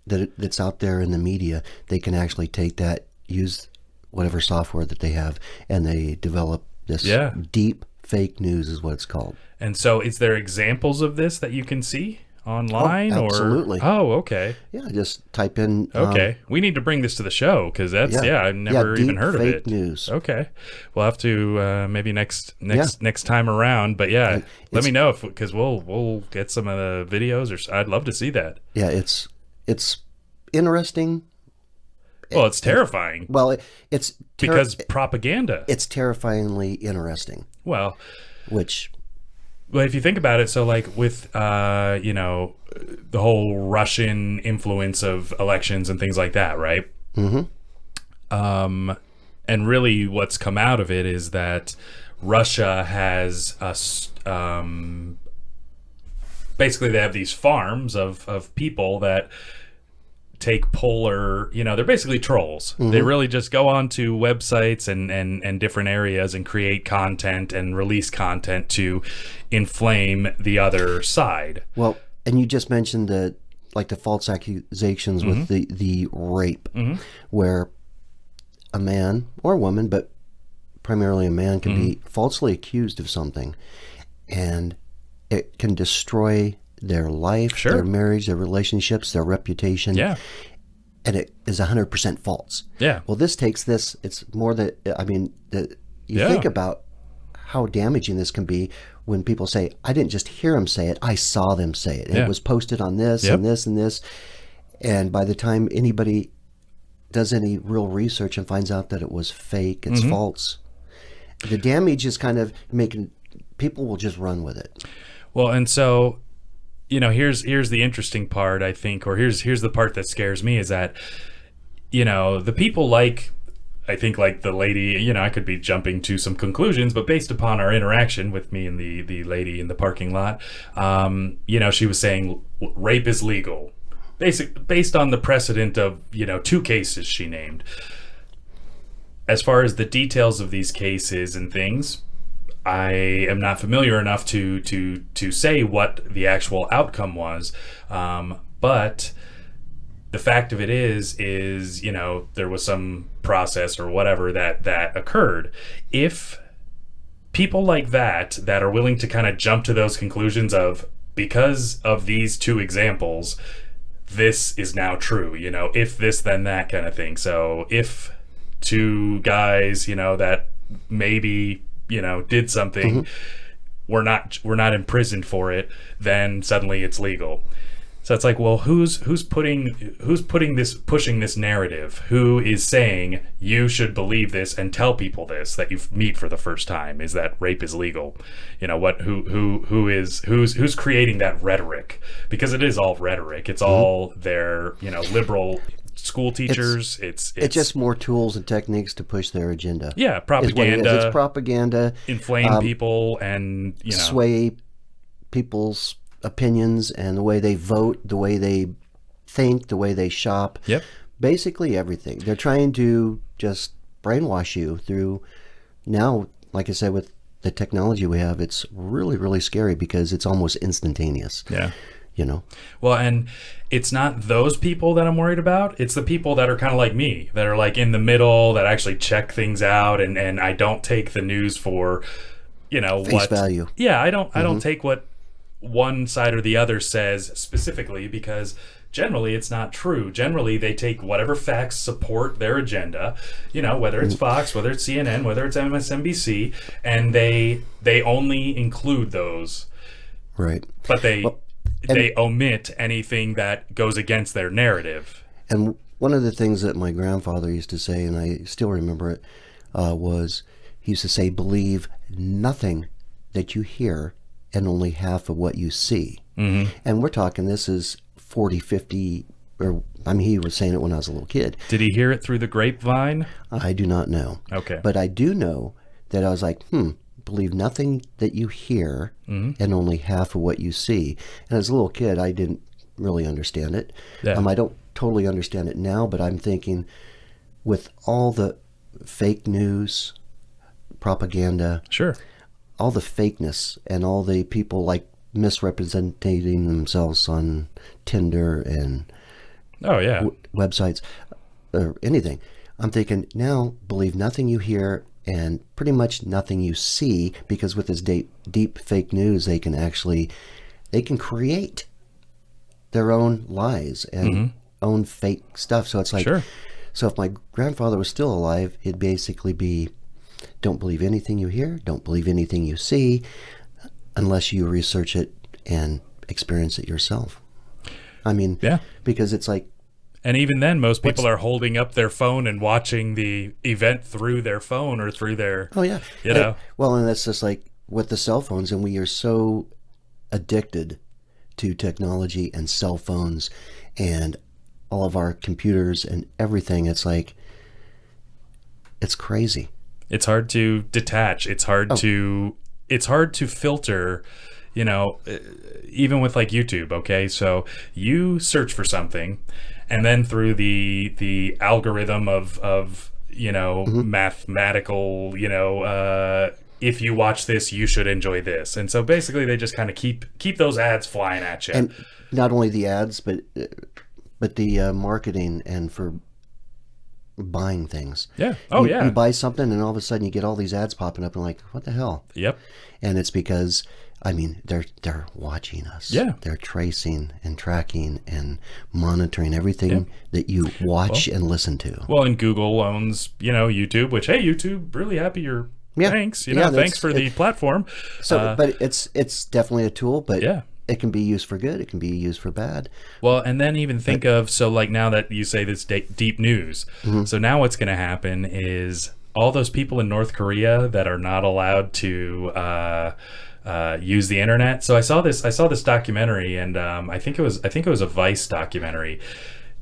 that's out there in the media, they can actually take that, use whatever software that they have, and they develop this deep fake news is what it's called. And so is there examples of this that you can see online? Absolutely. Oh, okay. Yeah, just type in. Okay. We need to bring this to the show because that's, I've never even heard of it. Fake news. Okay. We'll have to maybe next time around. But let me know because we'll get some of the videos or I'd love to see that. Yeah, it's interesting. Well, it's terrifying. Well, it's because propaganda. It's terrifyingly interesting. Well, but if you think about it, so like with the whole Russian influence of elections and things like that, right? And really, what's come out of it is that Russia has basically they have these farms of people that take polar, they're basically trolls. They really just go onto websites and different areas and create content and release content to inflame the other side. Well, and you just mentioned the false accusations with the rape, where a man or a woman, but primarily a man, can be falsely accused of something, and it can destroy their life, their marriage, their relationships, their reputation. Yeah. And it is 100% false. Yeah. Well, this takes this, it's more that, you think about how damaging this can be when people say, I didn't just hear them say it, I saw them say it. It was posted on this and this and this. And by the time anybody does any real research and finds out that it was fake, it's false, the damage is kind of making, people will just run with it. Well, and so, here's the interesting part, I think, or here's the part that scares me is that, the people like I think like the lady, you know, I could be jumping to some conclusions, but based upon our interaction with me and the lady in the parking lot, you know, she was saying rape is legal, based on the precedent of, you know, 2 cases she named. As far as the details of these cases and things, I am not familiar enough to say what the actual outcome was, but the fact of it is, you know, there was some process or whatever that occurred. If people like that are willing to kind of jump to those conclusions of, because of these 2 examples, this is now true, you know, if this, then that kind of thing. So if 2 guys, you know, that maybe, you know, did something, we're not imprisoned for it, then suddenly it's legal. So it's like, well, who's pushing this narrative? Who is saying you should believe this and tell people this, that you meet for the first time, is that rape is legal? You know what? Who's creating that rhetoric? Because it is all rhetoric. It's all their, you know, liberal school teachers. It's just more tools and techniques to push their agenda. Yeah, propaganda. It's propaganda. Inflame people and, you know, sway people's opinions and the way they vote, the way they think, the way they shop. Yep. Basically everything. They're trying to just brainwash you through. Now, like I said, with the technology we have, it's really, really scary because it's almost instantaneous. Yeah. You know? Well, and it's not those people that I'm worried about. It's the people that are kind of like me, that are like in the middle, that actually check things out, and I don't take the news for, you know, face value. Yeah, I don't take what one side or the other says specifically, because generally it's not true. Generally they take whatever facts support their agenda, you know, whether it's Fox, whether it's CNN, whether it's MSNBC, and they only include those. Right. But they omit anything that goes against their narrative. And one of the things that my grandfather used to say, and I still remember it, was he used to say, believe nothing that you hear and only half of what you see. Mm-hmm. And we're talking, this is 40, 50, or I mean, he was saying it when I was a little kid. Did he hear it through the grapevine? I do not know. Okay. But I do know that I was like, believe nothing that you hear and only half of what you see. And as a little kid, I didn't really understand it. Yeah. I don't totally understand it now, but I'm thinking with all the fake news, propaganda, Sure, all the fakeness and all the people like misrepresenting themselves on Tinder and websites or anything. I'm thinking now, believe nothing you hear and pretty much nothing you see, because with this deep fake news, they can create their own lies and own fake stuff. So it's like, so if my grandfather was still alive, it'd basically be, don't believe anything you hear, don't believe anything you see, unless you research it and experience it yourself. I mean, because it's like, and even then, most people are holding up their phone and watching the event through their phone or through their, you know. Well, and that's just like with the cell phones, and we are so addicted to technology and cell phones and all of our computers and everything. It's like, it's crazy. It's hard to detach. It's hard to filter, you know, even with like YouTube. Okay. So you search for something, and then through the algorithm of, you know, mathematical, you know, if you watch this, you should enjoy this. And so basically they just kind of keep those ads flying at you. And not only the ads, but the marketing and for buying things. Yeah. You buy something and all of a sudden you get all these ads popping up and like, what the hell? Yep. And it's because, I mean, they're watching us. Yeah. They're tracing and tracking and monitoring everything that you watch and listen to. Well, and Google owns, you know, YouTube, which, hey, YouTube, really happy you're thanks. You know, thanks for the platform. So, but it's definitely a tool, but it can be used for good. It can be used for bad. Well, and then even think of, so like now that you say this deep news, so now what's going to happen is all those people in North Korea that are not allowed to use the internet. So I saw this documentary, and I think it was a Vice documentary.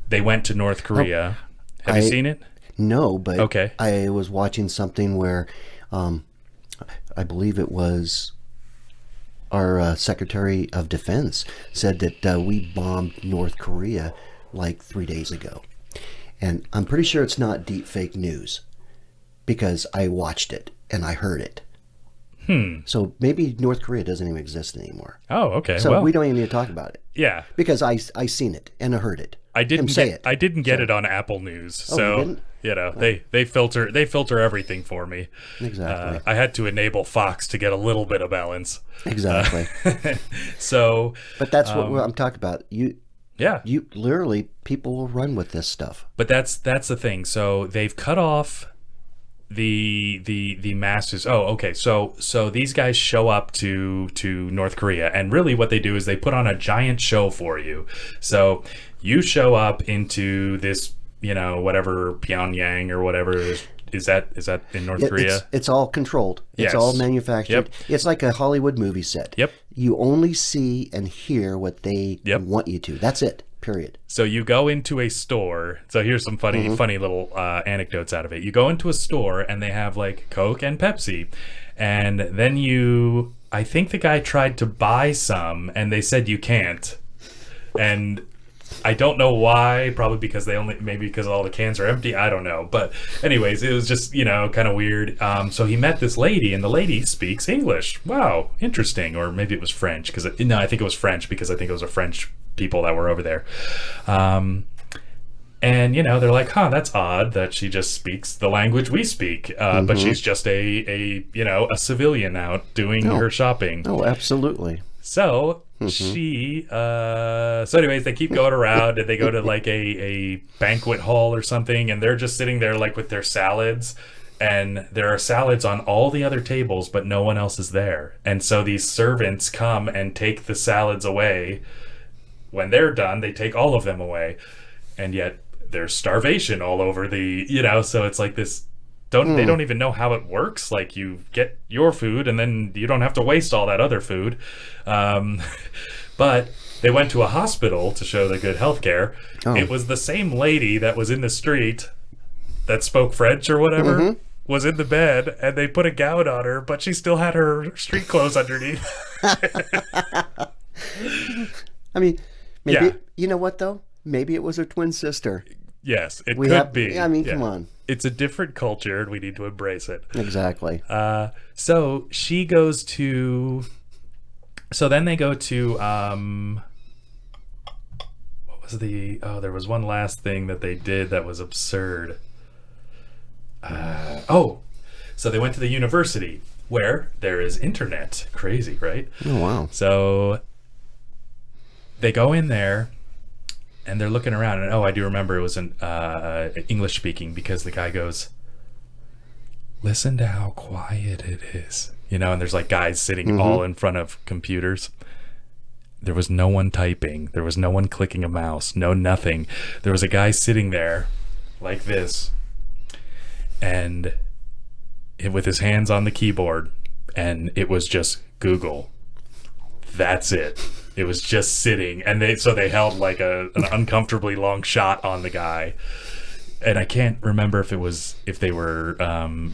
They went to North Korea. Have you seen it? No, but Okay. I was watching something where I believe it was our Secretary of Defense said that we bombed North Korea like 3 days ago. And I'm pretty sure it's not deep fake news because I watched it and I heard it. So maybe North Korea doesn't even exist anymore. Oh, okay. So well, we don't even need to talk about it yeah. because I seen it and I heard it. I didn't Him say get, it. I didn't get it on Apple News, Oh, you so didn't? they filter everything for me. Exactly. I had to enable Fox to get a little bit of balance. Exactly. So, But that's what I'm talking about. You literally, people will run with this stuff. but that's the thing. So they've cut off the masses. Oh, okay. So these guys show up to North Korea, and really what they do is they put on a giant show for you. So you show up into this, whatever Pyongyang or whatever is that in North Korea? It's all controlled. It's Yes. all manufactured. Yep. It's like a Hollywood movie set. Yep. You only see and hear what they Yep. want you to. That's it. Period. So you go into a store. So here's some funny little anecdotes out of it. You go into a store and they have like Coke and Pepsi, and then I think the guy tried to buy some and they said you can't, and I don't know why. Probably because maybe because all the cans are empty. I don't know. But anyways, it was just kind of weird. So he met this lady, and the lady speaks English. Wow, interesting. Or maybe it was French I think it was French because I think it was a French people that were over there. And they're like, that's odd that she just speaks the language we speak, but she's just a civilian out doing her shopping. Oh, absolutely. So she so anyways, they keep going around and they go to like a banquet hall or something, and they're just sitting there like with their salads, and there are salads on all the other tables but no one else is there. And so these servants come and take the salads away. When they're done, they take all of them away, and yet there's starvation all over so it's like this. They don't even know how it works. Like, you get your food and then you don't have to waste all that other food. But they went to a hospital to show the good healthcare. It was the same lady that was in the street that spoke French or whatever was in the bed, and they put a gown on her, but she still had her street clothes underneath. I mean, maybe, Yeah. you know what, though? Maybe it was her twin sister. Yes, it could be. I mean, Yeah. come on. It's a different culture, and we need to embrace it. Exactly. So she goes to. So then they go to. What was the? Oh, there was one last thing that they did that was absurd. So they went to the university where there is internet. Crazy, right? Oh, wow. So they go in there. And they're looking around, and I do remember it was an English speaking, because the guy goes, "Listen to how quiet it is," and there's like guys sitting all in front of computers. There was no one typing. There was no one clicking a mouse. No nothing. There was a guy sitting there, like this, and with his hands on the keyboard, and it was just Google. That's it. It was just sitting, and they held like an uncomfortably long shot on the guy, and I can't remember if they were I'm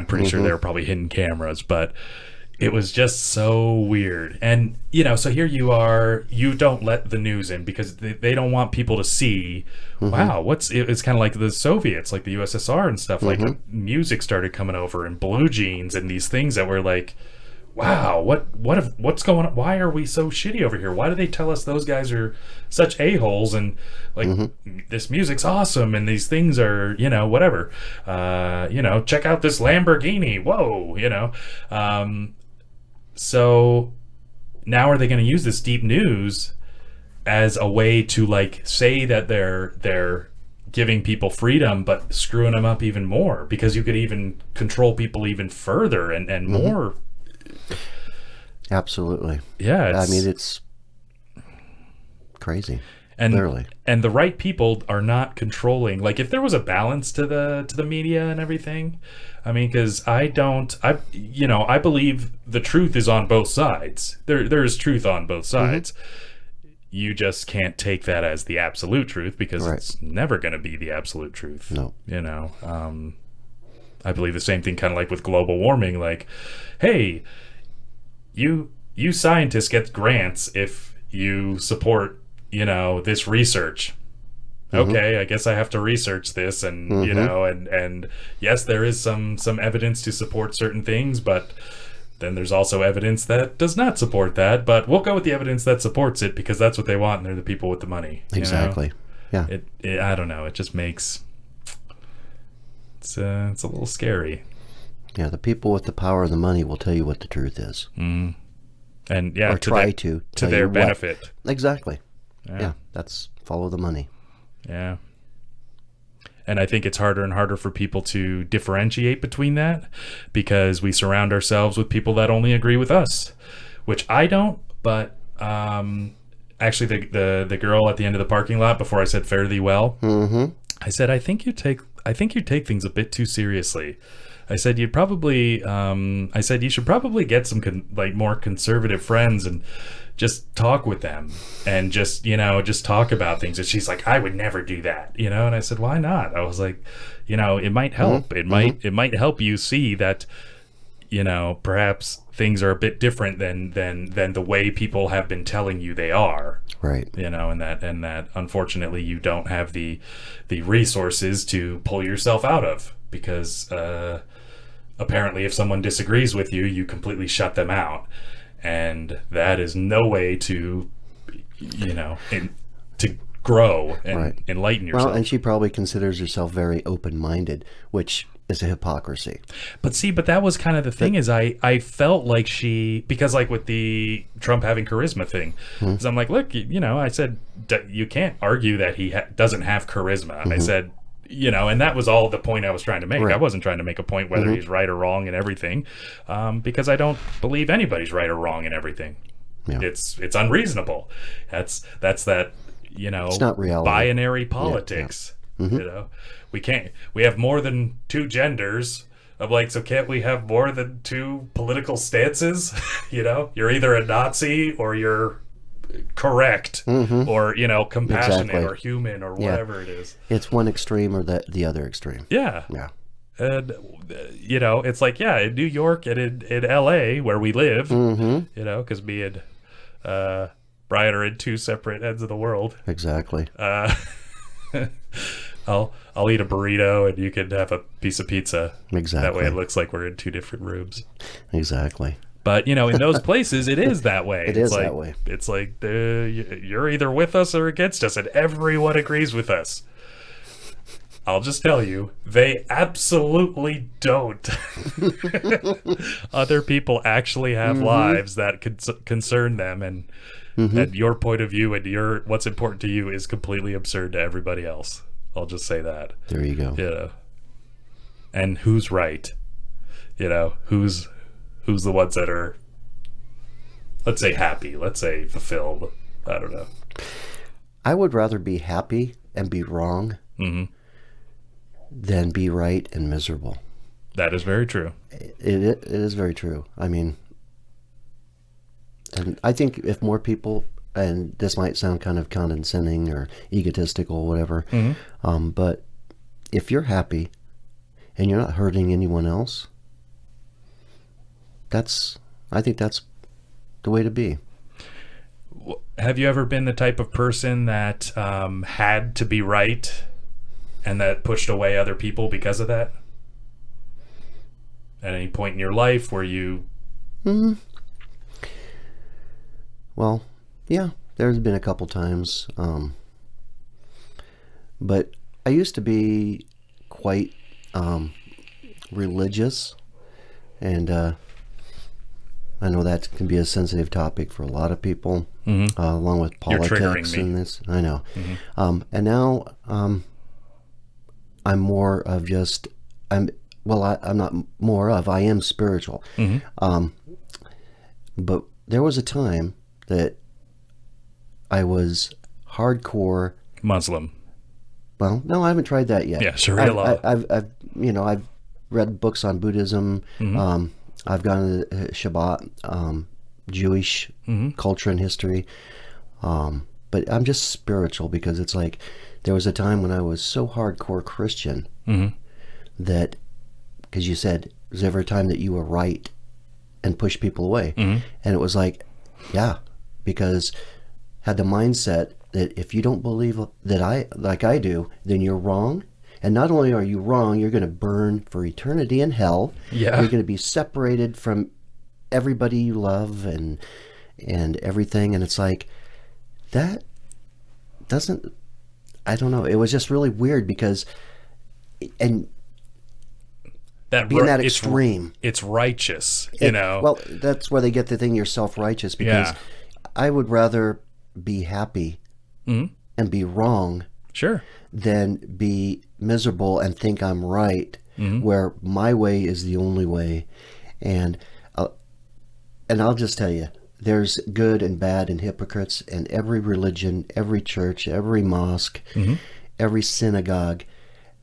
pretty sure they were probably hidden cameras, but it was just so weird. And so here you are, you don't let the news in because they don't want people to see. Wow, it's kind of like the Soviets, like the USSR and stuff. Like music started coming over and blue jeans and these things that were like, wow, what's going on? Why are we so shitty over here? Why do they tell us those guys are such a-holes, and like this music's awesome and these things are, whatever. Check out this Lamborghini. Whoa, So now are they going to use this deep news as a way to like say that they're giving people freedom but screwing them up even more, because you could even control people even further and more. Absolutely. Yeah, I mean, it's crazy. And Literally. And the right people are not controlling. Like, if there was a balance to the media and everything, I mean, because I believe the truth is on both sides. There is truth on both sides. you just can't take that as the absolute truth, because Right. it's never going to be the absolute truth. No. You know, I believe the same thing kind of like with global warming. Like, hey, you scientists get grants if you support, you know, this research. Okay, I guess I have to research this, and you know, and yes, there is some evidence to support certain things, but then there's also evidence that does not support that. But we'll go with the evidence that supports it, because that's what they want, and they're the people with the money. You know? Exactly. Yeah. It I don't know. It just makes it's a little scary. Yeah. The people with the power and the money will tell you what the truth is, And yeah, or try to to tell their you what. benefit. Exactly. Yeah. Yeah. That's follow the money. Yeah. And I think it's harder and harder for people to differentiate between that, because we surround ourselves with people that only agree with us, which I don't. But actually, the girl at the end of the parking lot, before I said fare thee well, I said, I think you take things a bit too seriously. I said you should probably get some more conservative friends and just talk with them, and just talk about things. And she's like, I would never do that, you know. And I said, why not? I was like, you know, it might help. It might help you see that, you know, perhaps things are a bit different than the way people have been telling you they are. Right. You know, and that unfortunately you don't have the resources to pull yourself out of, because apparently if someone disagrees with you, you completely shut them out. And that is no way to, you know, to grow and Right. enlighten yourself. Well, and she probably considers herself very open-minded, which is a hypocrisy. But that was kind of the thing, is I felt like because like with the Trump having charisma thing, because I'm like, look, you know, I said, you can't argue that he doesn't have charisma. I said, you know, and that was all the point I was trying to make. Right. I wasn't trying to make a point whether he's right or wrong and everything, because I don't believe anybody's right or wrong in everything. Yeah. It's unreasonable. That's that, you know, It's not reality. binary politics. You know, we have more than two genders. I'm like, so can't we have more than two political stances? You know, you're either a Nazi or you're correct, or, you know, compassionate, Exactly. or human, or whatever it is. It's one extreme or the other extreme. Yeah. Yeah. And, you know, it's like, yeah, in New York and in LA, where we live, you know, because me and Brian are in two separate ends of the world. Exactly. I'll eat a burrito and you can have a piece of pizza. Exactly. That way it looks like we're in two different rooms. Exactly. But, you know, in those places, it is that way. It It's is like, that way. It's like you're either with us or against us, and everyone agrees with us. I'll just tell you, they absolutely don't. Other people actually have lives that concern them, and your point of view and what's important to you is completely absurd to everybody else. I'll just say that. There you go. You know, and who's right? You know, who's the ones that are, let's say, happy, let's say fulfilled. I don't know. I would rather be happy and be wrong than be right and miserable. That is very true. It is very true. I mean, and I think if more people, and this might sound kind of condescending or egotistical, whatever, but if you're happy and you're not hurting anyone else, I think that's the way to be. Have you ever been the type of person that had to be right and that pushed away other people because of that? At any point in your life where you... Well, yeah, there's been a couple times. But I used to be quite religious, and I know that can be a sensitive topic for a lot of people, along with politics. You're triggering me. And this. I know. And now I'm more of just I'm not more of, I am spiritual. But there was a time that I was hardcore Muslim. Well, no, I haven't tried that yet. Yeah, Sharia law. I've read books on Buddhism. I've gone to Shabbat, Jewish culture and history. but I'm just spiritual because it's like there was a time when I was so hardcore Christian that, because you said, was there ever a time that you were right and pushed people away? And it was like, yeah, because had the mindset that if you don't believe that like I do, then you're wrong. And not only are you wrong, you're going to burn for eternity in hell. Yeah. You're going to be separated from everybody you love and everything. And it's like, that doesn't, I don't know. It was just really weird because, and being that extreme. It's righteous, you know. Well, that's where they get the thing, you're self-righteous, because I would rather be happy and be wrong Sure. than be miserable and think I'm right, where my way is the only way. And I'll just tell you, there's good and bad and hypocrites in every religion, every church, every mosque, every synagogue,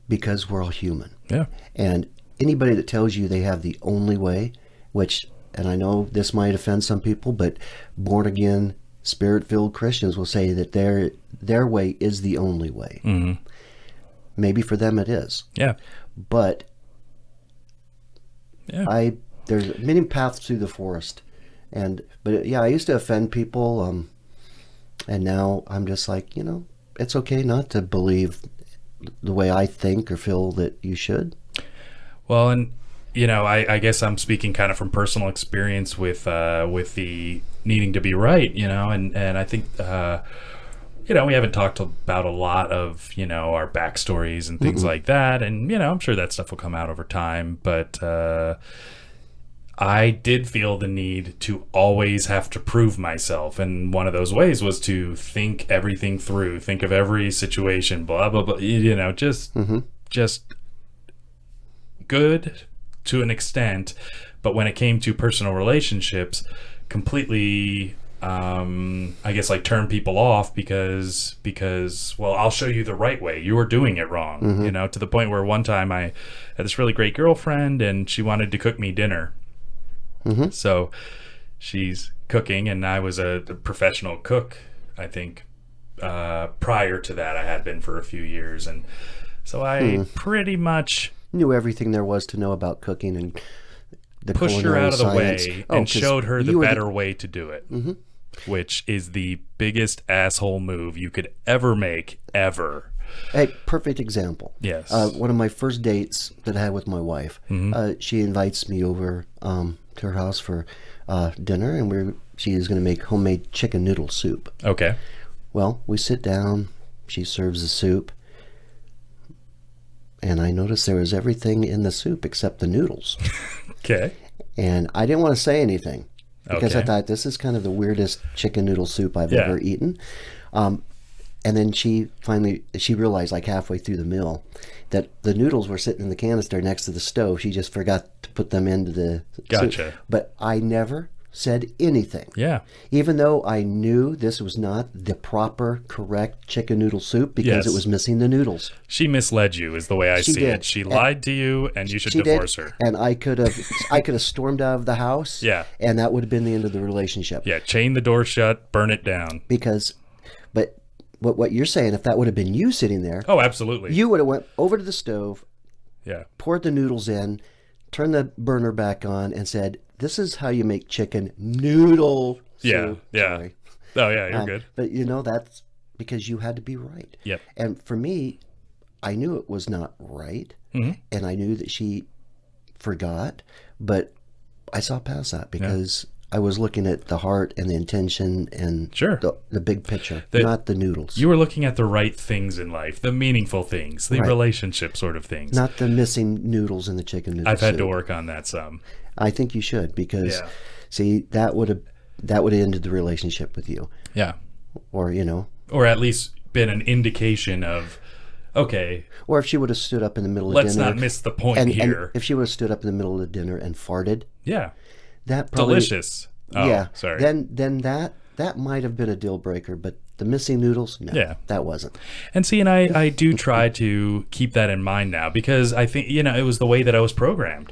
because we're all human. Yeah. And anybody that tells you they have the only way, which, and I know this might offend some people, but born again, spirit-filled Christians will say that their way is the only way. Maybe for them it is. Yeah. But there's many paths through the forest. But I used to offend people, and now I'm just like, it's okay not to believe the way I think or feel that you should. Well, and I guess I'm speaking kind of from personal experience with the needing to be right, and I think we haven't talked about a lot of our backstories and things like that, and I'm sure that stuff will come out over time, but I did feel the need to always have to prove myself, and one of those ways was to think everything through, think of every situation, blah blah blah, just good to an extent, but when it came to personal relationships, completely I guess like turn people off because well, I'll show you the right way, you were doing it wrong, to the point where one time I had this really great girlfriend and she wanted to cook me dinner. So she's cooking, and I was a professional cook, I think. Prior to that, I had been for a few years, and so I pretty much knew everything there was to know about cooking and the pushed her out of the science. way and showed her the better way to do it, which is the biggest asshole move you could ever make, ever. Hey, perfect example. Yes. One of my first dates that I had with my wife, she invites me over to her house for dinner, and she is going to make homemade chicken noodle soup. Okay. Well, we sit down, she serves the soup, and I noticed there was everything in the soup except the noodles. Okay. And I didn't want to say anything because I Okay. thought this is kind of the weirdest chicken noodle soup I've ever eaten. And then she realized like halfway through the meal that the noodles were sitting in the canister next to the stove. She just forgot to put them into the Gotcha. soup. But I never said anything. Yeah. Even though I knew this was not the proper, correct chicken noodle soup because Yes. it was missing the noodles. She misled you is the way I She see did. it. She lied to you, and you should She divorce did, her. and I could have stormed out of the house. Yeah. And that would have been the end of the relationship. Yeah, chain the door shut, burn it down. But what you're saying, if that would have been you sitting there, Oh, absolutely. you would have went over to the stove, Yeah. poured the noodles in, turned the burner back on, and said, "This is how you make chicken noodle Yeah. soup." Yeah. Sorry. Oh, yeah, you're good. But that's because you had to be right. Yep. And for me, I knew it was not right, and I knew that she forgot, but I saw past that because I was looking at the heart and the intention and Sure. the big picture, not the noodles. You were looking at the right things in life, the meaningful things, the Right. relationship sort of things. Not the missing noodles in the chicken noodle I've had to soup. work on that some. I think you should because, Yeah. see, that would have ended the relationship with you, Yeah. or Or at least been an indication of, okay, or if she would have stood up in the middle of let's dinner. not miss the point and here. if she would have stood up in the middle of the dinner and farted, Yeah. that probably Delicious. Oh, yeah. sorry. Then that might have been a deal breaker, but the missing noodles, no, Yeah. that wasn't. And see, and I do try to keep that in mind now because I think, it was the way that I was programmed.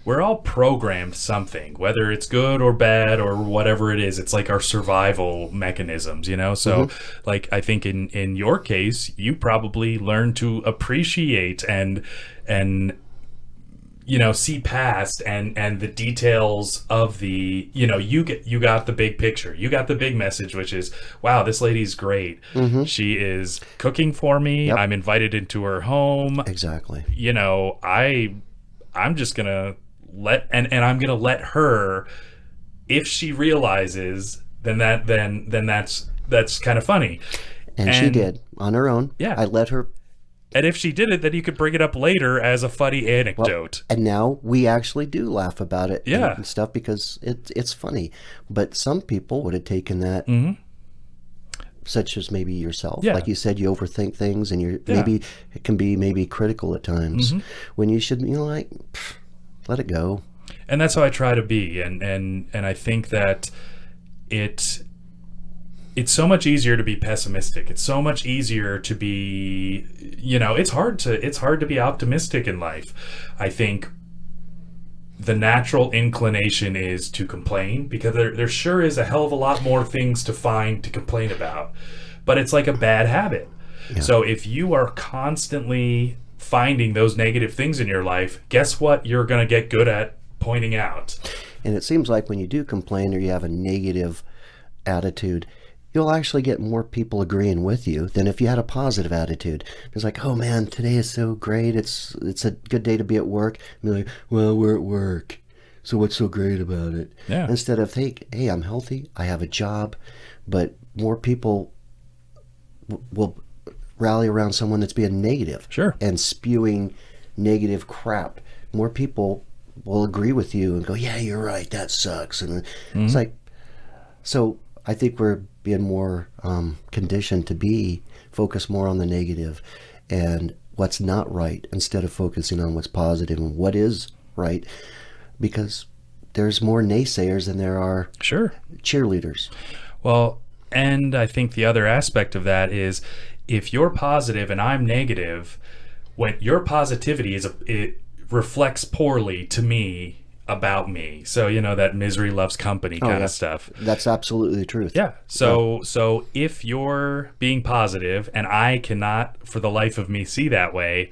we're all programmed something, whether it's good or bad or whatever it is. It's like our survival mechanisms, you know? So like, I think in your case, you probably learned to appreciate and you know, see past and the details of the, you know, you got the big picture, you got the big message, which is, wow, this lady's great. She is cooking for me. I'm invited into her home. Exactly. You know, I'm just gonna I'm gonna let her, if she realizes, then that's kind of funny. And she did on her own. Yeah. I let her. And if she did it, then you could bring it up later as a funny anecdote. And now we actually do laugh about it Yeah. and stuff because it's funny. But some people would have taken that, such as maybe yourself. Yeah. Like you said, you overthink things and you're maybe it can be maybe critical at times when you should, you know, like, let it go. And that's how I try to be. And I think that it's so much easier to be pessimistic. It's so much easier to be, you know, it's hard to be optimistic in life. I think the natural inclination is to complain, because there sure is a hell of a lot more things to find to complain about. But it's like a bad habit. Yeah. So if you are constantly finding those negative things in your life, guess what you're going to get good at pointing out? And it seems like when you do complain or you have a negative attitude, you'll actually get more people agreeing with you than if you had a positive attitude. It's like, oh man, today is so great. It's a good day to be at work. And be like, well, we're at work, so what's so great about it? Yeah. Instead of, hey, I'm healthy, I have a job. But more people will rally around someone that's being negative. Sure. And spewing negative crap. More people will agree with you and go, yeah, you're right, that sucks. And it's like, so I think we're being more conditioned to be focused more on the negative and what's not right instead of focusing on what's positive and what is right, because there's more naysayers than there are cheerleaders. Well, and I think the other aspect of that is, if you're positive and I'm negative, when your positivity it reflects poorly to me about me. So, you know, that misery loves company kind of stuff. That's absolutely the truth. Yeah. So if you're being positive and I cannot for the life of me see that way,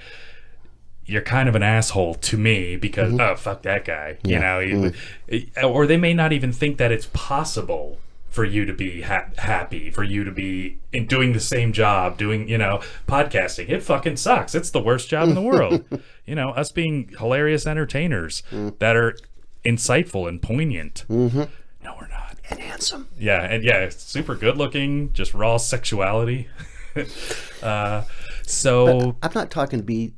you're kind of an asshole to me, because oh, fuck that guy. Yeah. You know, or they may not even think that it's possible for you to be happy, for you to be doing the same job, doing, you know, podcasting. It fucking sucks. It's the worst job in the world. You know, us being hilarious entertainers that are insightful and poignant. No, we're not. And handsome. Yeah, and super good looking, just raw sexuality. But I'm not talking to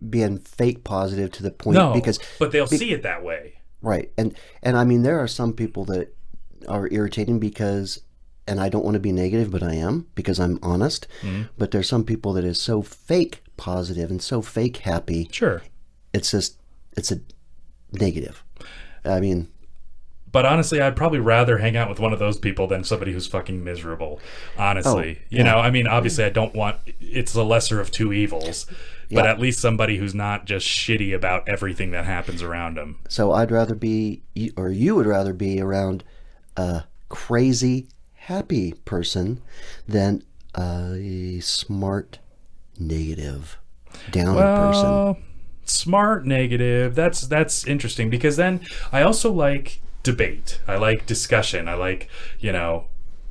being fake positive to the point. No, but they'll see it that way. Right. And I mean, there are some people that are irritating because, and I don't want to be negative, but I am, because I'm honest. But there's some people that is so fake positive and so fake happy. Sure. It's a negative. I mean, but honestly, I'd probably rather hang out with one of those people than somebody who's fucking miserable. Honestly, you know, I mean, obviously I don't want, it's the lesser of two evils, but at least somebody who's not just shitty about everything that happens around them. So I'd rather be, or you would rather be around a crazy happy person than a smart negative downer person. Smart negative, that's interesting, because then I also like debate. I like discussion. I like, you know,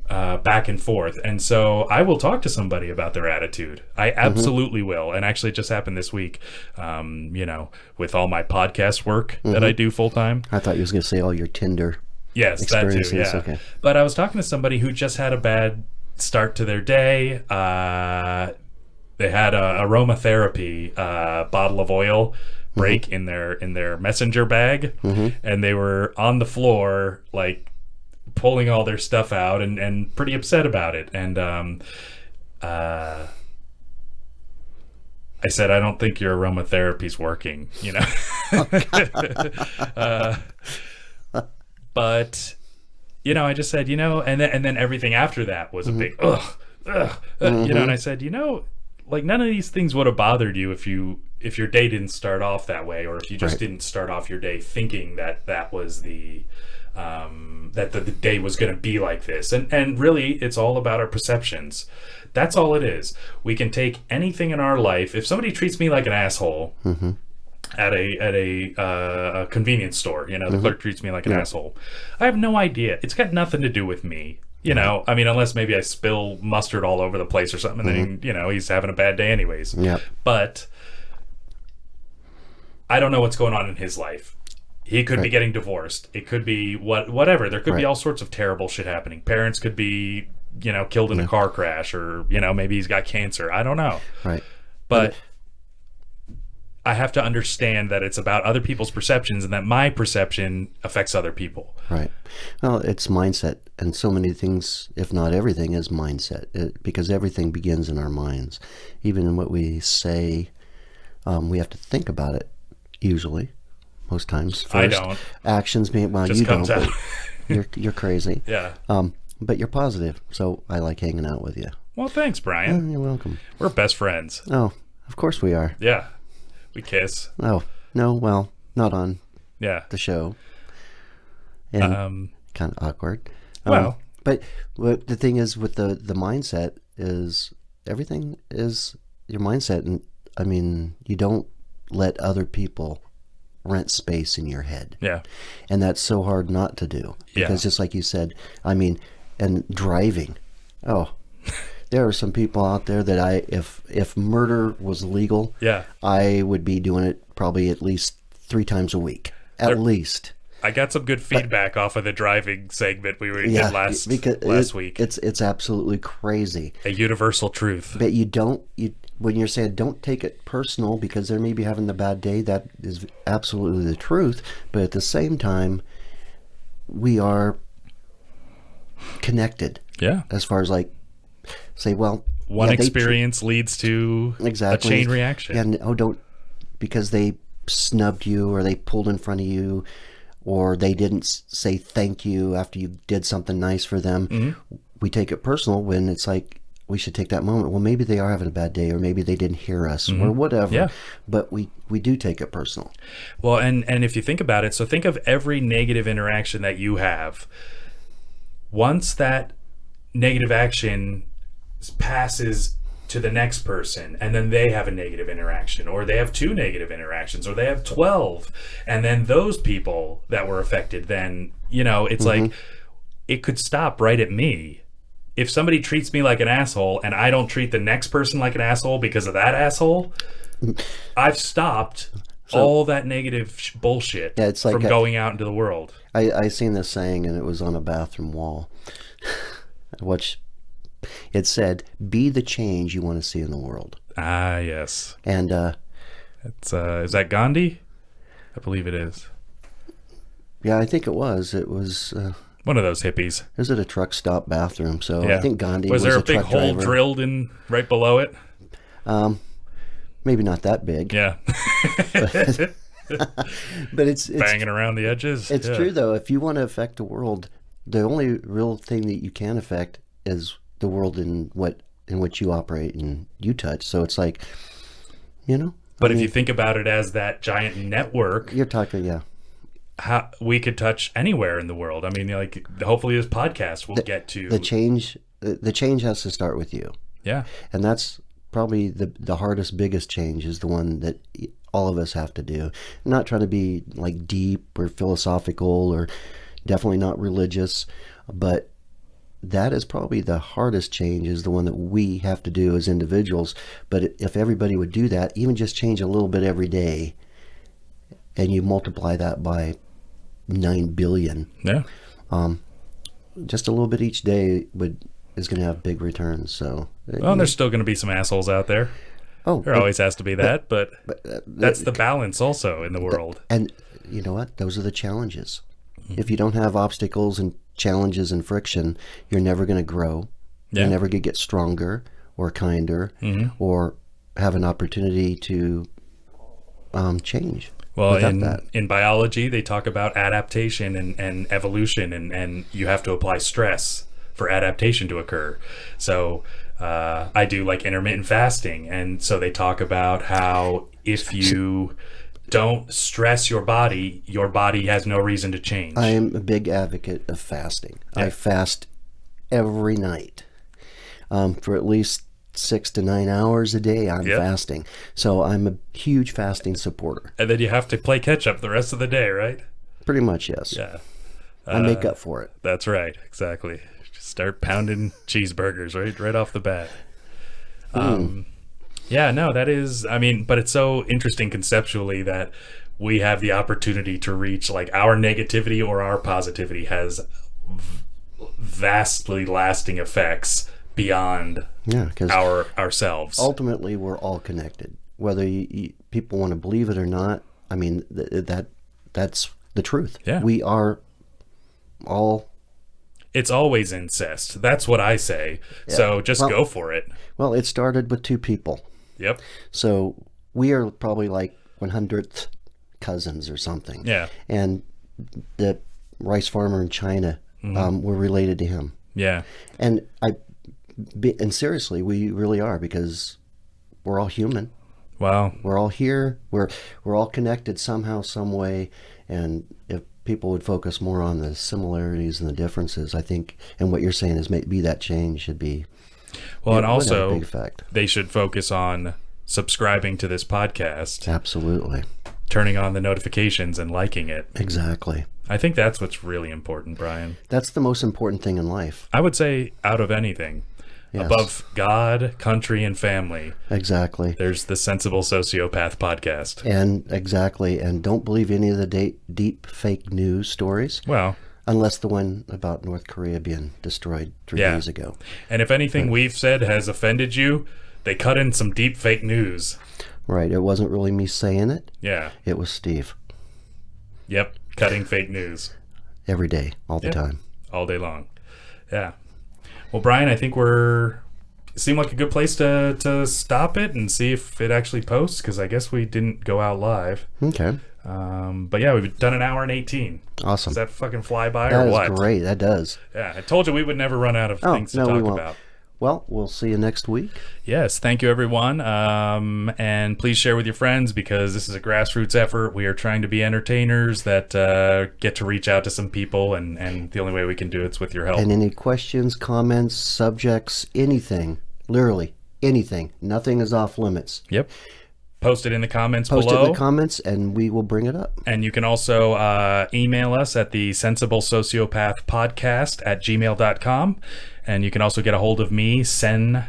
back and forth. And so I will talk to somebody about their attitude. I absolutely will. And actually it just happened this week, you know, with all my podcast work that I do full time. I thought you was going to say all your Tinder. Yes, that too, yeah. Okay. But I was talking to somebody who just had a bad start to their day. They had a aromatherapy bottle of oil break in their messenger bag, and they were on the floor, like, pulling all their stuff out and pretty upset about it. And I said, I don't think your aromatherapy's working, you know. But, you know, I just said, you know, and then everything after that was a big, you know, and I said, you know, like none of these things would have bothered you if your day didn't start off that way, or if you just Right. didn't start off your day thinking that was the that the day was going to be like this. And really, it's all about our perceptions. That's all it is. We can take anything in our life. If somebody treats me like an asshole at a convenience store, you know, the clerk treats me like an asshole, I have no idea. It's got nothing to do with me. You know, I mean, unless maybe I spill mustard all over the place or something, and then, you know, he's having a bad day anyways. Yep. But I don't know what's going on in his life. He could be getting divorced. It could be whatever. There could be all sorts of terrible shit happening. Parents could be, you know, killed in a car crash, or, you know, maybe he's got cancer. I don't know. Right. But I have to understand that it's about other people's perceptions, and that my perception affects other people. Right. Well, it's mindset, and so many things, if not everything, is mindset. Because everything begins in our minds. Even in what we say, we have to think about it. Usually, most times. First. I don't. Actions being Just you comes don't. out. You're crazy. Yeah. But you're positive, so I like hanging out with you. Well, thanks, Brian. You're welcome. We're best friends. Oh, of course we are. Yeah. We kiss. Oh no, well, not on Yeah. the show. And kind of awkward. Well, but the thing is with the mindset is everything is your mindset, and I mean you don't let other people rent space in your head. yeah. And that's so hard not to do. Because just like you said, I mean, and driving. Oh, there are some people out there that if murder was legal, Yeah. I would be doing it probably at least 3 times a week. At least. I got some good feedback off of the driving segment we did last week. It's absolutely crazy. A universal truth. But when you're saying don't take it personal because they may be having a bad day, that is absolutely the truth. But at the same time, we are connected. Yeah. As far as like, say, well, One experience leads to a chain reaction. Yeah, don't because they snubbed you or they pulled in front of you or they didn't say thank you after you did something nice for them. We take it personal when it's like we should take that moment. Well, maybe they are having a bad day or maybe they didn't hear us or whatever. Yeah. But we do take it personal. Well, and if you think about it, so think of every negative interaction that you have. Once that negative action passes to the next person, and then they have a negative interaction, or they have 2 negative interactions, or they have 12, and then those people that were affected, then, you know, it's like it could stop right at me. If somebody treats me like an asshole and I don't treat the next person like an asshole because of that asshole, I've stopped all that negative bullshit it's like from going out into the world. I seen this saying and it was on a bathroom wall. Which it said, be the change you want to see in the world. Ah, yes. And It's is that Gandhi? I believe it is. yeah, I think it was. It was One of those hippies. it was at a truck stop bathroom. So Yeah. I think Gandhi Was there a big truck hole driver. drilled in right below it? Maybe not that big. Yeah. But it's Banging around the edges. It's Yeah. true though. If you want to affect the world, the only real thing that you can affect is the world in which you operate and you touch. So it's like, you know. But if you think about it as that giant network, You're talking, yeah. how we could touch anywhere in the world. I mean, like, hopefully this podcast will get to The change. The change has to start with you, Yeah. and that's probably the hardest, biggest change is the one that all of us have to do. I'm not trying to be like deep or philosophical or definitely not religious, but that is probably the hardest change, is the one that we have to do as individuals. But if everybody would do that, even just change a little bit every day, and you multiply that by 9 billion, Yeah. just a little bit each day is going to have big returns. So, Well, there's still going to be some assholes out there. oh, There always has to be that, but that's the balance also in the world. and you know what? Those are the challenges. If you don't have obstacles and challenges and friction, you're never going to grow. Yeah. You're never going to get stronger or kinder or have an opportunity to change. Well, without that. in biology, they talk about adaptation and evolution, and you have to apply stress for adaptation to occur. So I do like intermittent fasting, and so they talk about how if you don't stress your body has no reason to change. I am a big advocate of fasting. Yeah. I fast every night for at least 6 to 9 hours a day. I'm Yep. fasting. So I'm a huge fasting supporter. And then you have to play catch up the rest of the day, right? Pretty much, yes. Yeah. I make up for it. That's right. Exactly. Just start pounding cheeseburgers right off the bat. Yeah, no, that is, I mean, but it's so interesting conceptually that we have the opportunity to reach, like, our negativity or our positivity has vastly lasting effects beyond Yeah, because ourselves. ultimately we're all connected. Whether people want to believe it or not, I mean, that's the truth. Yeah. We are all, It's always incest. That's what I say. So just Well- go for it. well, it started with 2 people. Yep. So we are probably like 100th cousins or something. Yeah. And the rice farmer in China, we're related to him. Yeah. And and seriously, we really are, because we're all human. Wow. We're all here. We're all connected somehow, some way. And if people would focus more on the similarities and the differences, I think, and what you're saying is maybe that change should be. Well, and would have a also big effect. they should focus on subscribing to this podcast, Absolutely. turning on the notifications and liking it. Exactly. I think that's what's really important, Brian. That's the most important thing in life. I would say out of anything, Yes. above God, country, and family, Exactly. there's the Sensible Sociopath podcast. And exactly. And don't believe any of the deep fake news stories, Well, unless the one about North Korea being destroyed 3 Yeah. days ago. and if anything we've said has offended you, they cut in some deep fake news. Right. It wasn't really me saying it. Yeah. It was Steve. Yep. Cutting fake news Every day, all the Yeah. time. all day long. Yeah. Well, Brian, I think seemed like a good place to stop it and see if it actually posts, because I guess we didn't go out live. Okay. But yeah, we've done an hour and 18. Awesome. Does that fucking fly by That or is what? great. That does. Yeah, I told you we would never run out of things to no, we talk won't. about. Well, we'll see you next week. Yes, thank you, everyone. And please share with your friends, because this is a grassroots effort. We are trying to be entertainers that get to reach out to some people, and the only way we can do it's with your help. And any questions, comments, subjects, anything, literally anything. Nothing is off limits. Yep. Post it in the comments Post below. it in the comments and we will bring it up. And you can also email us at the Sensible Sociopath Podcast at gmail.com. And you can also get a hold of me, Sen